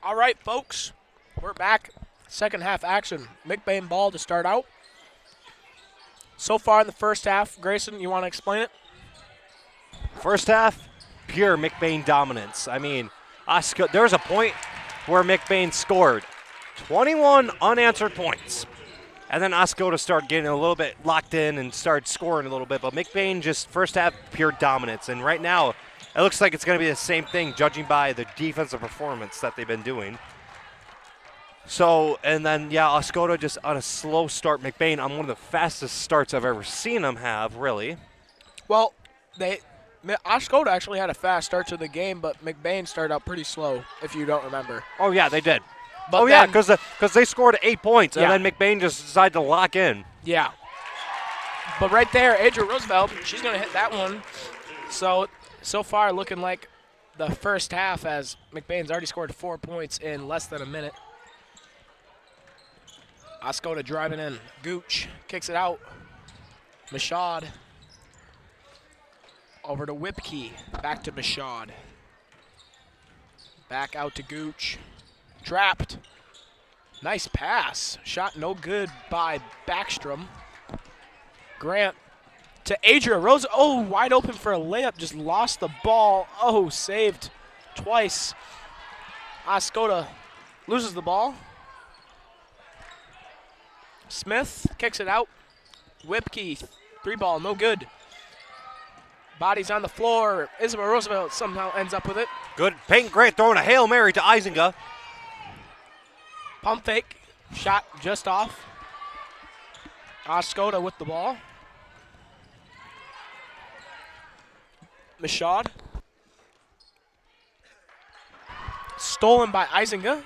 All right, folks, we're back. Second half action. McBain ball to start out. So far in the first half, Grayson, you want to explain it? First half, pure McBain dominance. I mean, there was a point where McBain scored 21 unanswered points. And then Oscoda started getting a little bit locked in and started scoring a little bit. But McBain just first half, pure dominance. And right now, it looks like it's going to be the same thing, judging by the defensive performance that they've been doing. So, and then, yeah, Oscoda just on a slow start. McBain on one of the fastest starts I've ever seen them have, really. Well, Oscoda actually had a fast start to the game, but McBain started out pretty slow, if you don't remember. Oh, yeah, they did. But yeah, because they scored 8 points, Yeah. and then McBain just decided to lock in. Yeah. But right there, Adria Roosevelt, she's going to hit that one. So far looking like the first half, as McBain's already scored 4 points in less than a minute. Oscoda driving in. Gooch kicks it out. Mashad. Over to Whipkey. Back to Mashad. Back out to Gooch. Trapped. Nice pass. Shot no good by Backstrom. Grant to Adria Rose. Oh, wide open for a layup. Just lost the ball. Oh, saved twice. Oscoda loses the ball. Smith kicks it out. Whipkey, 3-ball, no good. Bodies on the floor. Isabel Roosevelt somehow ends up with it. Good. Peyton Grant throwing a Hail Mary to Isinga. Pump fake. Shot just off. Oscoda with the ball. Mashad. Stolen by Isinga.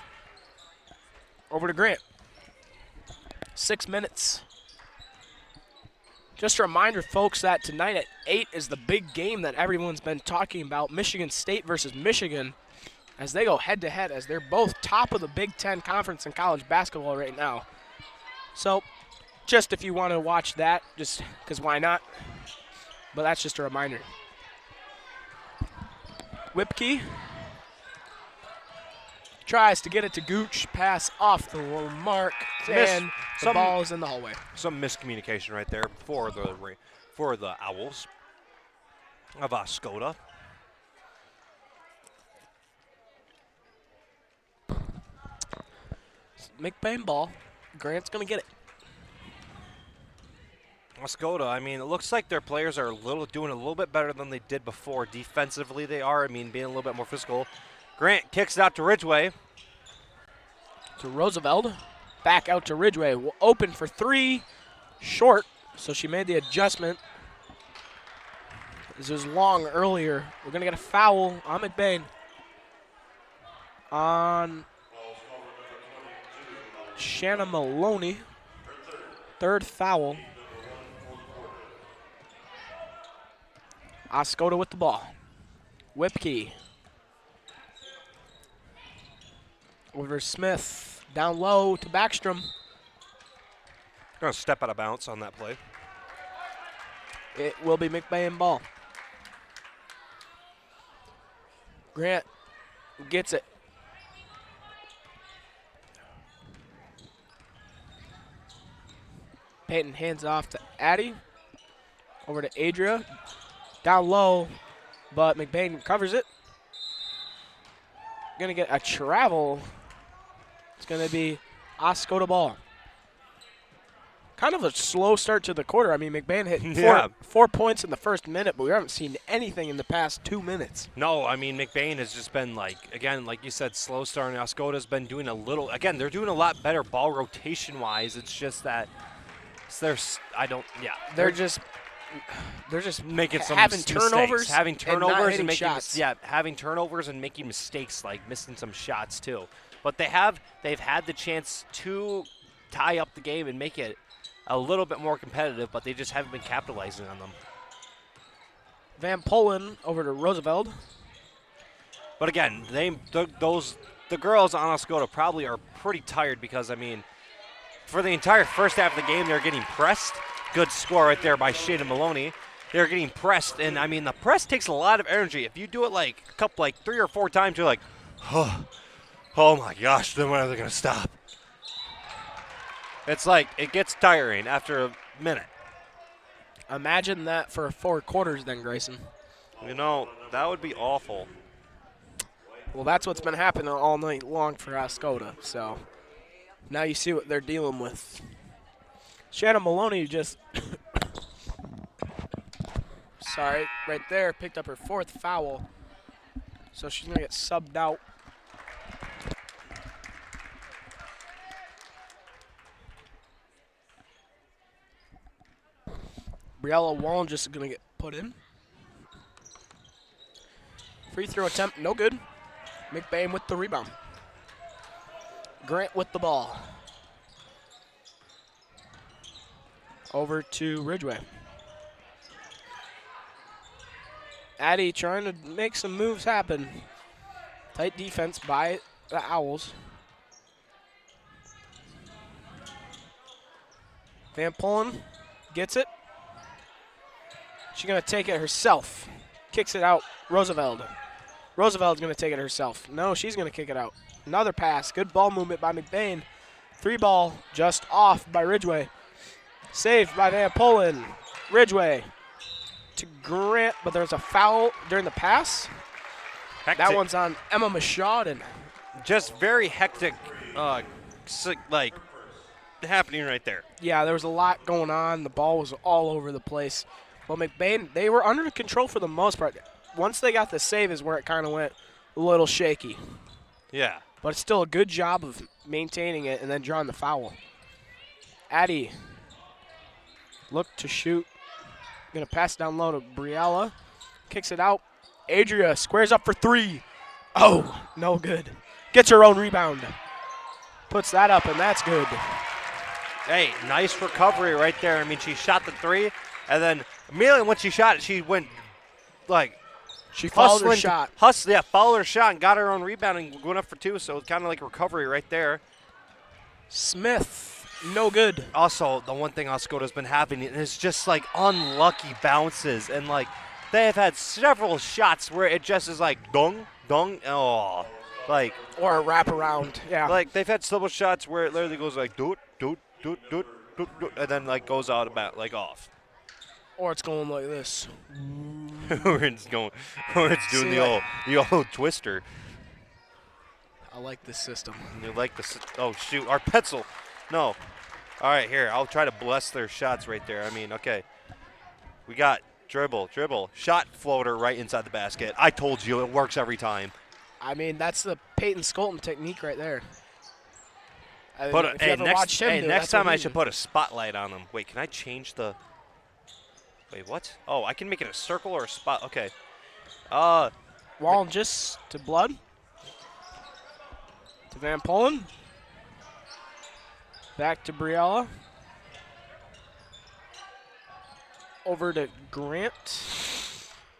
Over to Grant. 6 minutes. Just a reminder, folks, that tonight at 8 is the big game that everyone's been talking about. Michigan State versus Michigan, as they go head-to-head, as they're both top of the Big Ten Conference in college basketball right now. So, just if you want to watch that, just because why not? But that's just a reminder. Whipkey tries to get it to Gooch. Pass off the mark, and the ball is in the hallway. Some miscommunication right there for the Owls of Oscoda. McBain ball. Grant's going to get it. Oscoda, I mean, it looks like their players are doing a little bit better than they did before. Defensively, they are, I mean, being a little bit more physical. Grant kicks it out to Ridgeway. To Roosevelt. Back out to Ridgeway. Will open for 3. Short, so she made the adjustment. This was long earlier. We're going to get a foul on McBain. On Shanna Maloney. 3rd foul. Oscoda with the ball. Whipkey. Over Smith. Down low to Backstrom. Going to step out of bounds on that play. It will be McBain ball. Grant gets it. Peyton hands off to Addie. Over to Adria. Down low, but McBain covers it. Going to get a travel. It's going to be Oscoda ball. Kind of a slow start to the quarter. I mean, McBain hit 4 points in the first minute, but we haven't seen anything in the past 2 minutes. No, I mean, McBain has just been, like, again, like you said, slow starting. Oscoda's been doing a little, again, they're doing a lot better ball rotation-wise. It's just that they're just making some having mistakes. turnovers, having turnovers and making mistakes, like missing some shots too. But they've had the chance to tie up the game and make it a little bit more competitive, but they just haven't been capitalizing on them. Van Polen over to Roosevelt. But again, the girls on Oscoda probably are pretty tired because, I mean, for the entire first half of the game, they're getting pressed. Good score right there by Shayna Maloney. They're getting pressed, and I mean, the press takes a lot of energy. If you do it like 3 or 4 times, you're like, Oh my gosh, then when are they going to stop? It's like, it gets tiring after a minute. Imagine that for 4 quarters then, Grayson. You know, that would be awful. Well, that's what's been happening all night long for Oscoda. So now you see what they're dealing with. Shannon Maloney just, sorry, right there, picked up her 4th foul. So she's going to get subbed out. Briella Wallen just going to get put in. Free throw attempt, no good. McBain with the rebound. Grant with the ball. Over to Ridgeway. Addie trying to make some moves happen. Tight defense by the Owls. Van Pullen gets it. She's going to take it herself. Kicks it out. Roosevelt. Roosevelt's going to take it herself. No, she's going to kick it out. Another pass. Good ball movement by McBain. 3 ball just off by Ridgeway. Saved by Van Pullen. Ridgeway to Grant, but there's a foul during the pass. Hectic. That one's on Emma Machadin. Just very hectic, like, happening right there. Yeah, there was a lot going on. The ball was all over the place. But McBain, they were under control for the most part. Once they got the save is where it kind of went a little shaky. Yeah. But it's still a good job of maintaining it and then drawing the foul. Addie look to shoot. Going to pass down low to Briella. Kicks it out. Adria squares up for 3. Oh, no good. Gets her own rebound. Puts that up, and that's good. Hey, nice recovery right there. I mean, she shot the 3, and then immediately when she shot it, she went, like, she followed her shot. Followed her shot and got her own rebound and went up for 2, so it's kind of like recovery right there. Smith, no good. Also, the one thing Oscoda's been having is just, like, unlucky bounces, and, like, they have had several shots where it just is like dong, dong, oh, like. Or a wraparound, yeah. Like, they've had several shots where it literally goes like doot, doot, doot, doot, doot, doot, and then, like, goes out about, like, off. Or it's going like this. Or it's doing the old twister. I like this system. You like this? Oh, shoot, our pencil. No. All right, here, I'll try to bless their shots right there. I mean, okay. We got dribble, shot floater right inside the basket. I told you, it works every time. I mean, that's the Peyton Skolton technique right there. Next time I should put a spotlight on them. Wait, can I change the? Wait, what? Oh, I can make it a circle or a spot. Okay. Wallen just to Blood. To Van Pullen. Back to Briella. Over to Grant.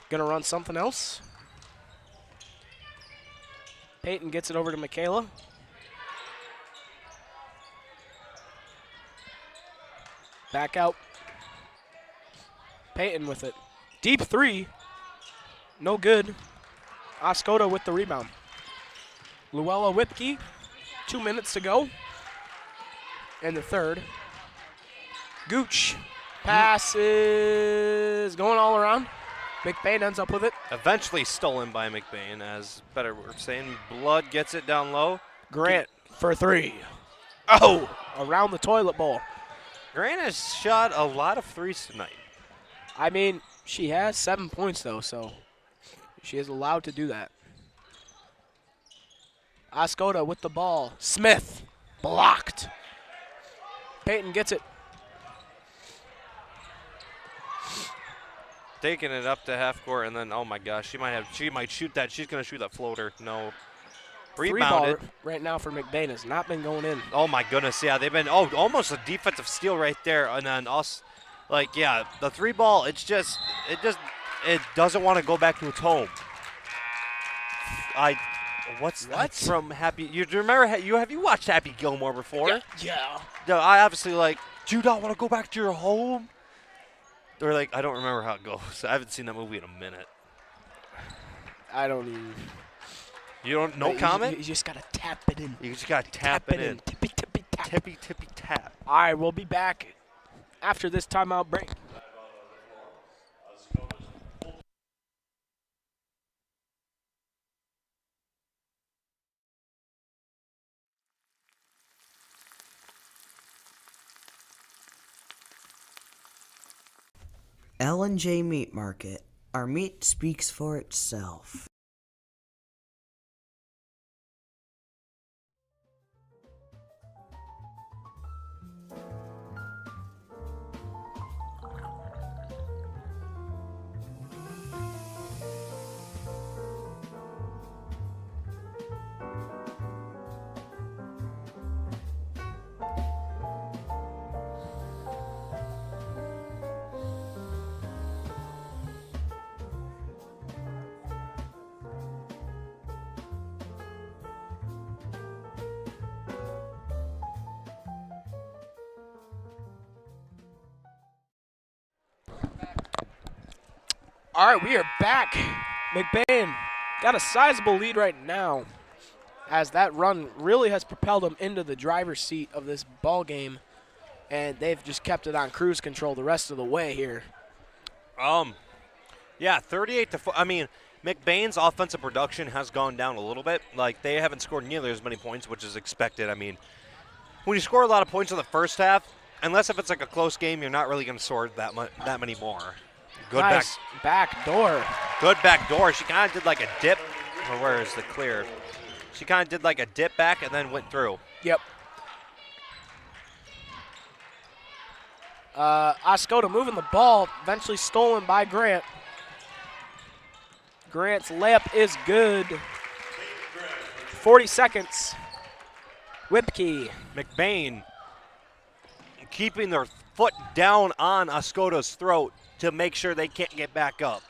Gonna run something else. Peyton gets it over to Michaela. Back out. Peyton with it. Deep 3. No good. Oscoda with the rebound. Luella Whipke. 2 minutes to go. In the third. Gooch. Passes going all around. McBain ends up with it. Eventually stolen by McBain, as better we're saying. Blood gets it down low. Grant for 3. Oh! Around the toilet bowl. Grant has shot a lot of 3s tonight. I mean, she has 7 points, though, so she is allowed to do that. Oscoda with the ball. Smith blocked. Peyton gets it. Taking it up to half court, and then, oh my gosh, she might shoot that. She's going to shoot that floater. No. Rebounded. 3 ball right now for McBain has not been going in. Oh my goodness, yeah, they've been, almost a defensive steal right there. And then us, like, yeah, the 3 ball, it doesn't want to go back to its home. What's that from Happy? You remember, have you watched Happy Gilmore before? Yeah. No, I obviously, like, do you not want to go back to your home? Or, like, I don't remember how it goes. I haven't seen that movie in a minute. I don't even. You don't, no comment? You just got to tap it in. You just got to tap it in. Tippy, tippy, tap. Tippy, tippy, tap. All right, we'll be back after this timeout break. L&J Meat Market. Our meat speaks for itself. All right, we are back. McBain got a sizable lead right now as that run really has propelled them into the driver's seat of this ball game, and they've just kept it on cruise control the rest of the way here. Yeah, 38-4. I mean, McBain's offensive production has gone down a little bit. Like, they haven't scored nearly as many points, which is expected. I mean, when you score a lot of points in the first half, unless if it's like a close game, you're not really going to score that many more. Good nice back door. Good back door. She kind of did like a dip. Or where is the clear? She kind of did like a dip back and then went through. Yep. Oscoda moving the ball, eventually stolen by Grant. Grant's layup is good. 40 seconds. Whipkey. McBain keeping their foot down on Oscoda's throat to make sure they can't get back up.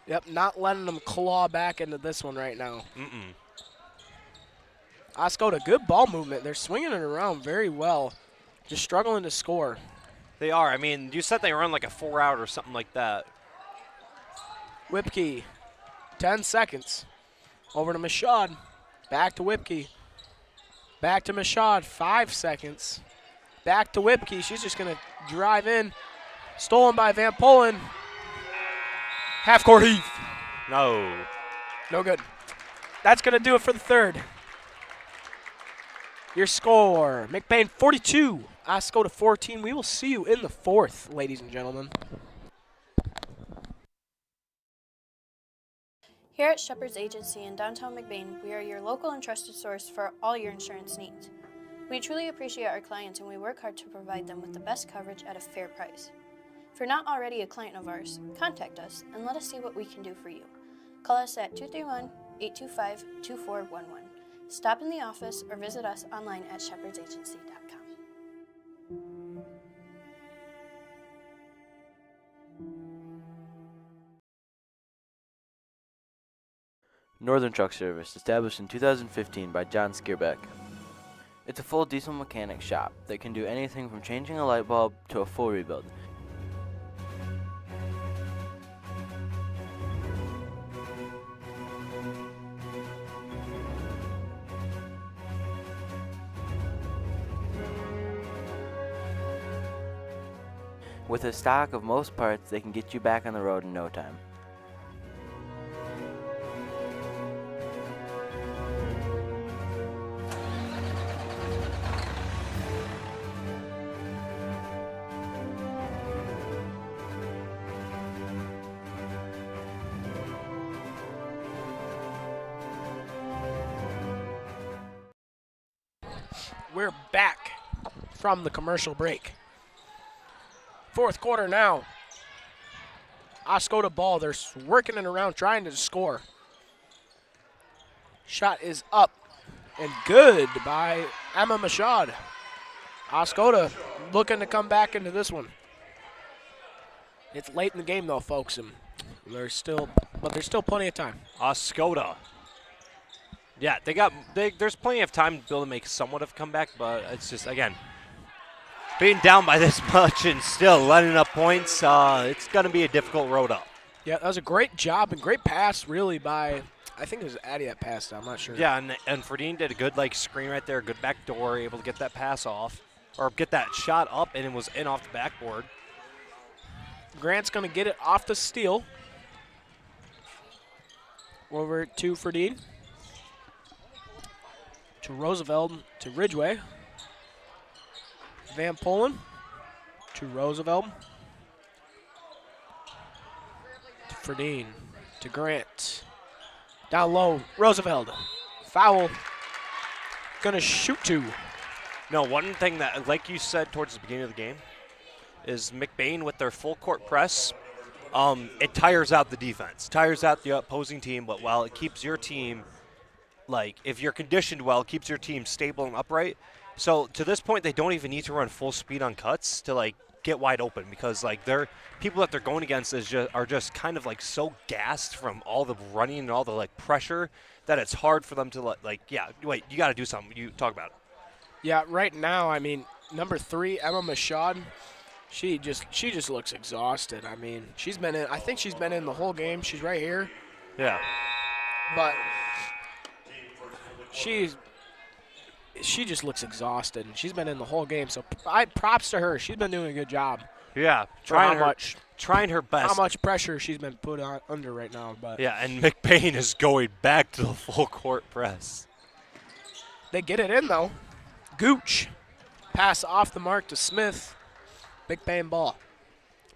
Yep, not letting them claw back into this one right now. Oscoda, good ball movement. They're swinging it around very well. Just struggling to score. They are. I mean, you said they run like a 4-out or something like that. Whipkey, 10 seconds. Over to Mashad. Back to Whipkey. Back to Mashad, 5 seconds. Back to Whipkey. She's just going to drive in. Stolen by Van Polen. Half-court heave. No. No good. That's going to do it for the third. Your score, McBain 42, Oscoda 14. We will see you in the fourth, ladies and gentlemen. Here at Shepherd's Agency in downtown McBain, we are your local and trusted source for all your insurance needs. We truly appreciate our clients and we work hard to provide them with the best coverage at a fair price. If you're not already a client of ours, contact us and let us see what we can do for you. Call us at 231-825-2411. Stop in the office or visit us online at shepherdsagency.com. Northern Truck Service, established in 2015 by John Skierbeck. It's a full diesel mechanic shop that can do anything from changing a light bulb to a full rebuild. With a stock of most parts, they can get you back on the road in no time. We're back from the commercial break. Fourth quarter now. Oscoda ball. They're working it around, trying to score. Shot is up and good by Emma Mashad. Oscoda looking to come back into this one. It's late in the game though, folks, and there's still plenty of time. Oscoda. Yeah, there's plenty of time to be able to make somewhat of a comeback, but it's just, again, being down by this much and still letting up points, it's going to be a difficult road up. Yeah, that was a great job and great pass, really, by I think it was Addy that passed. I'm not sure. Yeah, and Ferdine did a good screen right there, good back door, able to get that pass off, or get that shot up, and it was in off the backboard. Grant's going to get it off the steal. Over to Ferdine. To Roosevelt, to Ridgway. Van Polen to Roosevelt. To Ferdine, to Grant. Down low, Roosevelt. Foul. Gonna shoot two. No, one thing that, like you said towards the beginning of the game, is McBain with their full court press. It tires out the defense, tires out the opposing team, but while it keeps your team, if you're conditioned well, it keeps your team stable and upright. So to this point, they don't even need to run full speed on cuts to get wide open, because they're people that they're going against are just kind of so gassed from all the running and all the pressure that it's hard for them to wait, you got to do something. You talk about it. Yeah, right now, I mean, number 3, Emma Mashad, she just looks exhausted. I mean, I think she's been in the whole game. She's right here. Yeah. But she just looks exhausted, and she's been in the whole game. So props to her. She's been doing a good job. Yeah, trying her best. How much pressure she's been put under right now. But yeah, and McBain is going back to the full court press. They get it in, though. Gooch. Pass off the mark to Smith. McBain ball.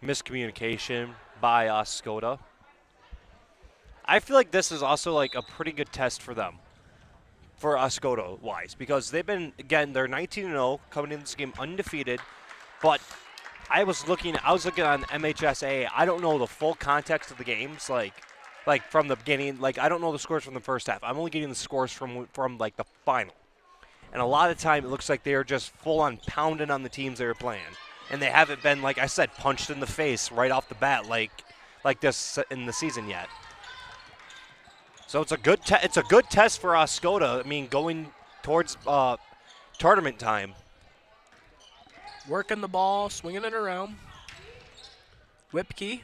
Miscommunication by Oscoda. I feel like this is also a pretty good test for them. For Oscoda-wise, because they've been, again, they're 19-0, coming into this game undefeated, but I was looking on MHSA. I don't know the full context of the games, from the beginning. I don't know the scores from the first half. I'm only getting the scores from the final. And a lot of the time, it looks like they are just full-on pounding on the teams they were playing. And they haven't been, like I said, punched in the face right off the bat like this in the season yet. So it's a good test for Oscoda. I mean, going towards tournament time. Working the ball, swinging it around. Whipkey.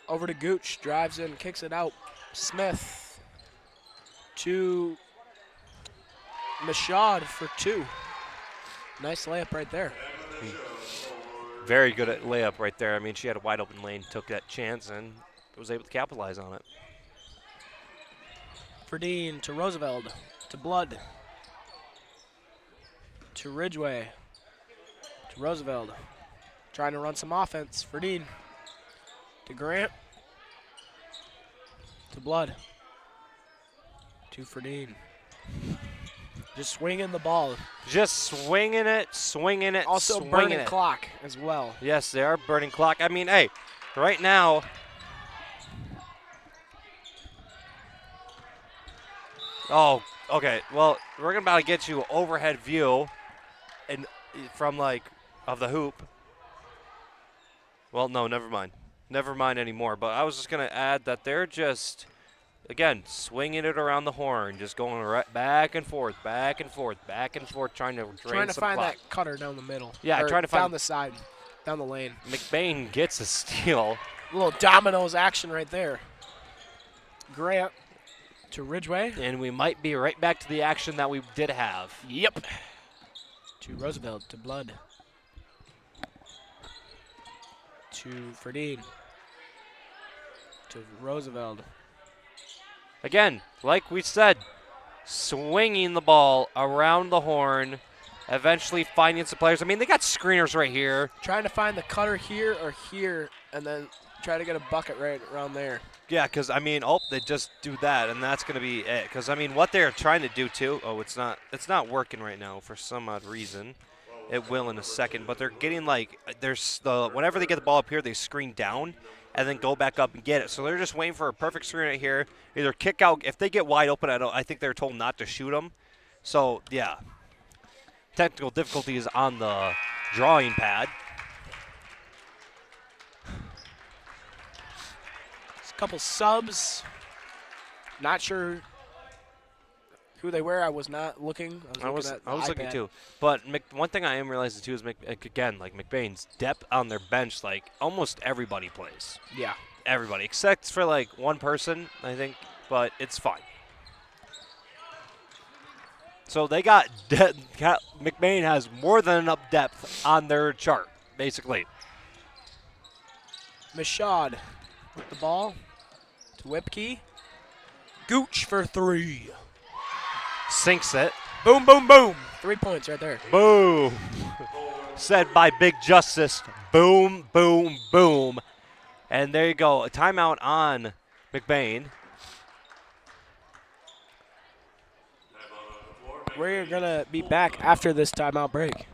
Over to Gooch, drives in, kicks it out. Smith to Mashad for 2. Nice layup right there. Very good at layup right there. I mean, she had a wide open lane, took that chance, and was able to capitalize on it. Ferdine to Roosevelt, to Blood, to Ridgway, to Roosevelt. Trying to run some offense. Ferdine to Grant, to Blood, to Ferdine. Just swinging the ball. Just swinging it. Also burning clock as well. Yes, they are burning clock. I mean, hey, right now. Oh, okay. Well, we're about to get you an overhead view from of the hoop. Well, no, never mind. Never mind anymore. But I was just going to add that they're just, again, swinging it around the horn, just going right back and forth, trying to drain some find clock. that cutter down the middle. Yeah, trying to find down the side, down the lane. McBain gets a steal. A little dominoes action right there. Grant to Ridgway. And we might be right back to the action that we did have. Yep. To Roosevelt, to Blood. To Ferdine. To Roosevelt. Again, like we said, swinging the ball around the horn, eventually finding some players. I mean, they got screeners right here. Trying to find the cutter here or here, and then try to get a bucket right around there. Yeah, because, I mean, they just do that, and that's going to be it. Because, I mean, what they're trying to do, too, it's not working right now for some odd reason. It will in a second, but they're getting, whenever they get the ball up here, they screen down and then go back up and get it. So they're just waiting for a perfect screen right here. Either kick out. If they get wide open, I think they're told not to shoot them. So, yeah. Technical difficulties on the drawing pad. Couple subs. Not sure Who they were, I was not looking. I was looking iPad. too. But one thing I am realizing too is again, like McBain's depth on their bench, like almost everybody plays. Yeah. Everybody except for like one person, I think, but it's fine. So they got McBain has more than enough depth on their chart, basically. Mashad with the ball to Whipkey. Gooch for 3. Sinks it. Boom, boom, boom. 3 points right there. Boom. Said by Big Justice. Boom, boom, boom. And there you go. A timeout on McBain. We're going to be back after this timeout break.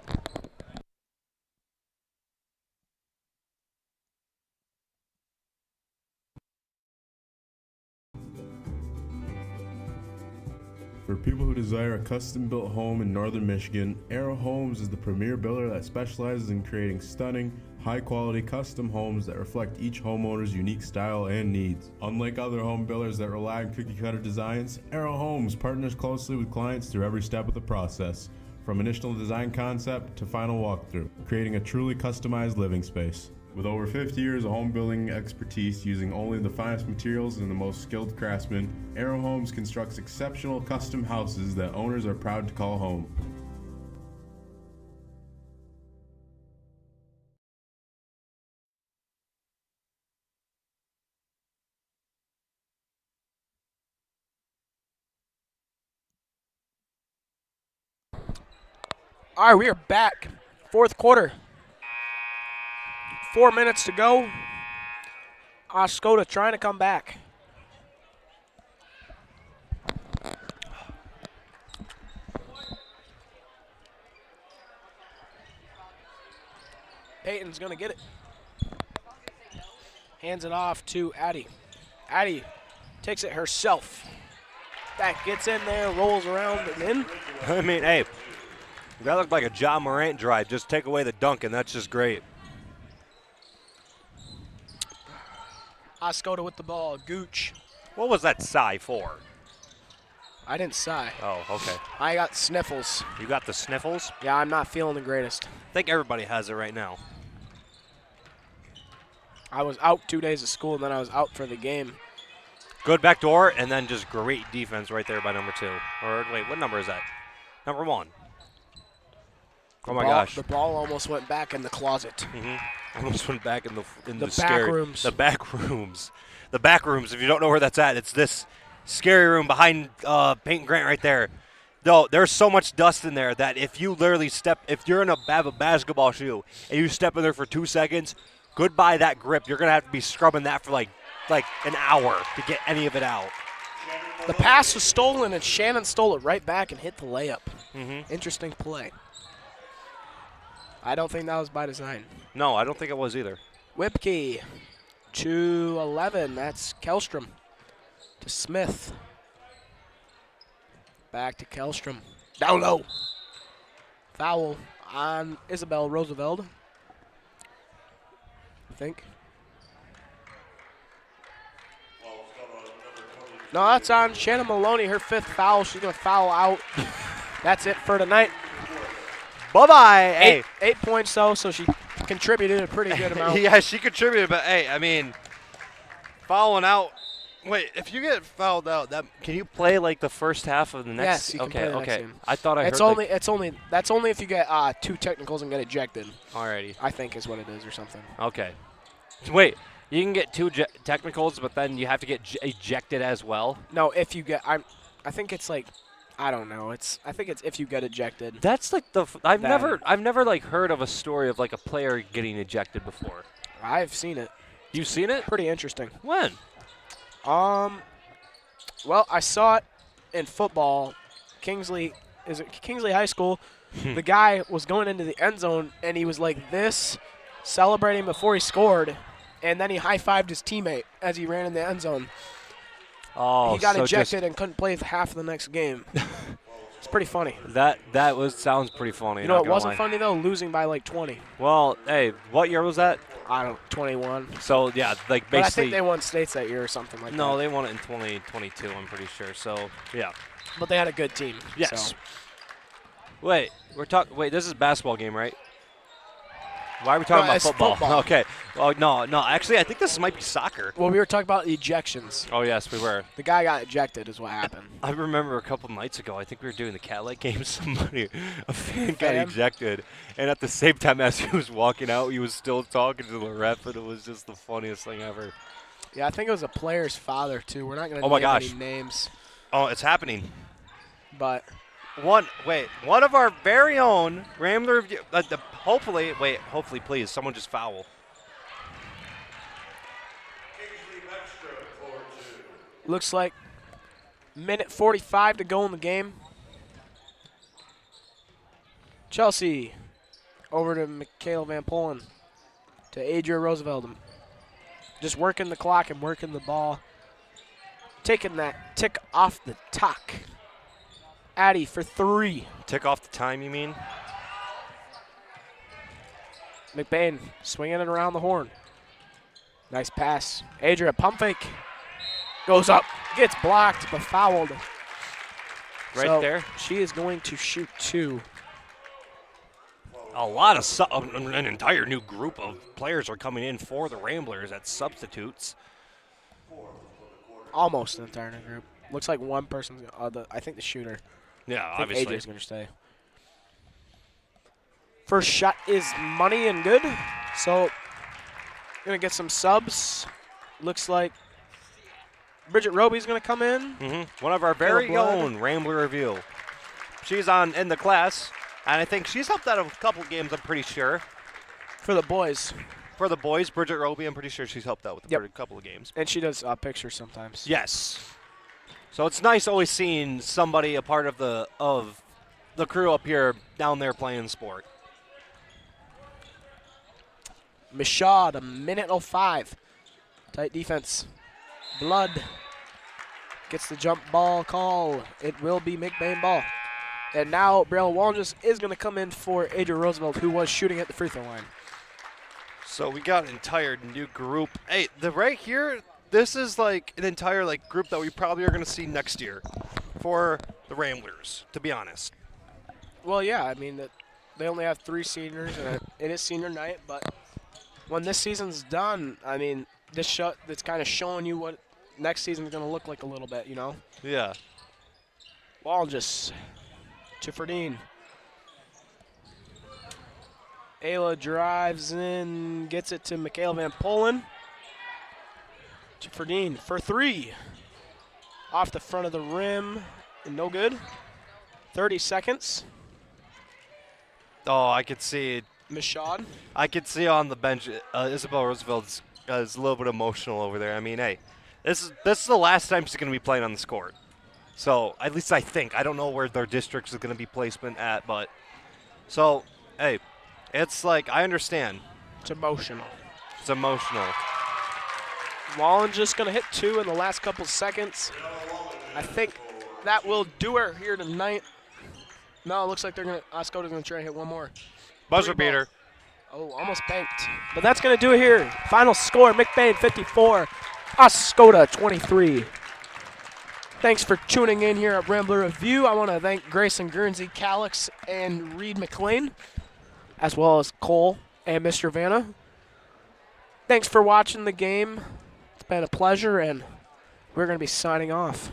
For people who desire a custom-built home in northern Michigan, Arrow Homes is the premier builder that specializes in creating stunning, high-quality custom homes that reflect each homeowner's unique style and needs. Unlike other home builders that rely on cookie-cutter designs, Arrow Homes partners closely with clients through every step of the process, from initial design concept to final walkthrough, creating a truly customized living space. With over 50 years of home building expertise using only the finest materials and the most skilled craftsmen, Arrow Homes constructs exceptional custom houses that owners are proud to call home. All right, we are back. Fourth quarter. 4 minutes to go. Oscoda trying to come back. Peyton's going to get it. Hands it off to Addie. Addie takes it herself. That gets in there, rolls around and in. I mean, hey, that looked like a John Morant drive. Just take away the dunk, and that's just great. Oscoda with the ball. Gooch. What was that sigh for? I didn't sigh. Oh, okay. I got sniffles. You got the sniffles? Yeah, I'm not feeling the greatest. I think everybody has it right now. I was out 2 days of school, and then I was out for the game. Good back door, and then just great defense right there by number 2. Or wait, what number is that? Number 1. Oh my gosh. The ball almost went back in the closet. Almost went back in the back rooms. The back rooms. The back rooms, if you don't know where that's at, it's this scary room behind Peyton Grant right there. Though there's so much dust in there that if you literally if you're in a basketball shoe and you step in there for 2 seconds, goodbye that grip. You're going to have to be scrubbing that for like an hour to get any of it out. The pass was stolen, and Shannon stole it right back and hit the layup. Interesting play. I don't think that was by design. No, I don't think it was either. Whipkey to 11. That's Kellstrom to Smith. Back to Kellstrom. Down low. Foul on Isabel Roosevelt, I think. No, that's on Shannon Maloney, her 5th foul. She's going to foul out. That's it for tonight. Bye-bye. Hey. 8 points, though, so she contributed a pretty good amount. Yeah, she contributed, but, hey, I mean, fouling out. Wait, if you get fouled out, can you play, like, the first half of the next? Yes, you can play the next game. I thought I heard that's only if you get 2 technicals and get ejected. Alrighty. I think is what it is or something. Okay. Wait, you can get 2 technicals, but then you have to get ejected as well? No, if you get I think it's like I don't know. I think it's if you get ejected. That's like I've never like heard of a story of like a player getting ejected before. I've seen it. You've seen it? Pretty interesting. When? Well, I saw it in football. Kingsley High School. The guy was going into the end zone and he was like this, celebrating before he scored, and then he high-fived his teammate as he ran in the end zone. Oh, he got ejected and couldn't play half of the next game. It's pretty funny. That sounds pretty funny. You know what wasn't funny though? Losing by like 20. Well, hey, what year was that? I don't 21. So yeah, like But I basically. think they won states that year or something like that. No, they won it in 2022. I'm pretty sure. So yeah. But they had a good team. Yes. So. Wait, Wait, this is a basketball game, right? Why are we talking No, about it's football? football. Okay. Oh no. Actually, I think this might be soccer. Well, we were talking about ejections. Oh yes, we were. The guy got ejected is what happened. I remember a couple nights ago, I think we were doing the Cadillac game. A fan got ejected, and at the same time as he was walking out, he was still talking to the ref, and it was just the funniest thing ever. Yeah, I think it was a player's father too. We're not going Oh to my name gosh. any names. Oh, it's happening. But one of our very own Rambler review. Hopefully, please, someone just foul. Looks like minute 45 to go in the game. Chelsea over to Mikhail Van Polen to Adria Roosevelt. Just working the clock and working the ball. Taking that tick off the talk. Addy for 3. Tick off the time, you mean? McBain swinging it around the horn. Nice pass. Adria pump fake. Goes up. Gets blocked but fouled. Right there. She is going to shoot 2. A lot of an entire new group of players are coming in for the Ramblers at substitutes. Almost an entire new group. Looks like one person's. I think the shooter. Yeah, I think obviously. AJ's going to stay. First shot is money and good. So, going to get some subs. Looks like Bridget Roby's going to come in. One of our very Blood. own Rambler Review. She's in the class, and I think she's helped out a couple games, I'm pretty sure. For the boys. For the boys, Bridget Roby, I'm pretty sure she's helped out with a couple of games. And she does pictures sometimes. Yes. So it's nice always seeing somebody a part of the crew up here down there playing sport. Michaud, a minute 05. Tight defense. Blood gets the jump ball call. It will be McBain ball. And now Braille Wallenges is going to come in for Adria Roosevelt, who was shooting at the free throw line. So we got an entire new group. Hey, right here, this is like an entire group that we probably are going to see next year for the Ramblers, to be honest. Well, yeah, I mean, they only have 3 seniors, and it is senior night, but when this season's done, I mean, it's kind of showing you what next season's going to look like a little bit, you know? Yeah. Wallenges to Ferdine. Ayla drives in, gets it to Mikhail Van Polen. To Ferdine for 3. Off the front of the rim, and no good. 30 seconds. Oh, I could see. Michaud. I could see on the bench, Isabel Roosevelt is a little bit emotional over there. I mean, hey, this is the last time she's going to be playing on this court. So at least I think. I don't know where their district is going to be placement at, but so hey, it's I understand. It's emotional. It's emotional. Wallen just going to hit 2 in the last couple seconds. I think that will do her here tonight. No, it looks like Oscoda's going to try to hit one more. Buzzer beater. Oh, almost banked. But that's going to do it here. Final score, McBain 54, Oscoda 23. Thanks for tuning in here at Rambler Review. I want to thank Grayson Guernsey, Calix, and Reed McLain, as well as Cole and Mr. Vanna. Thanks for watching the game. It's been a pleasure, and we're going to be signing off.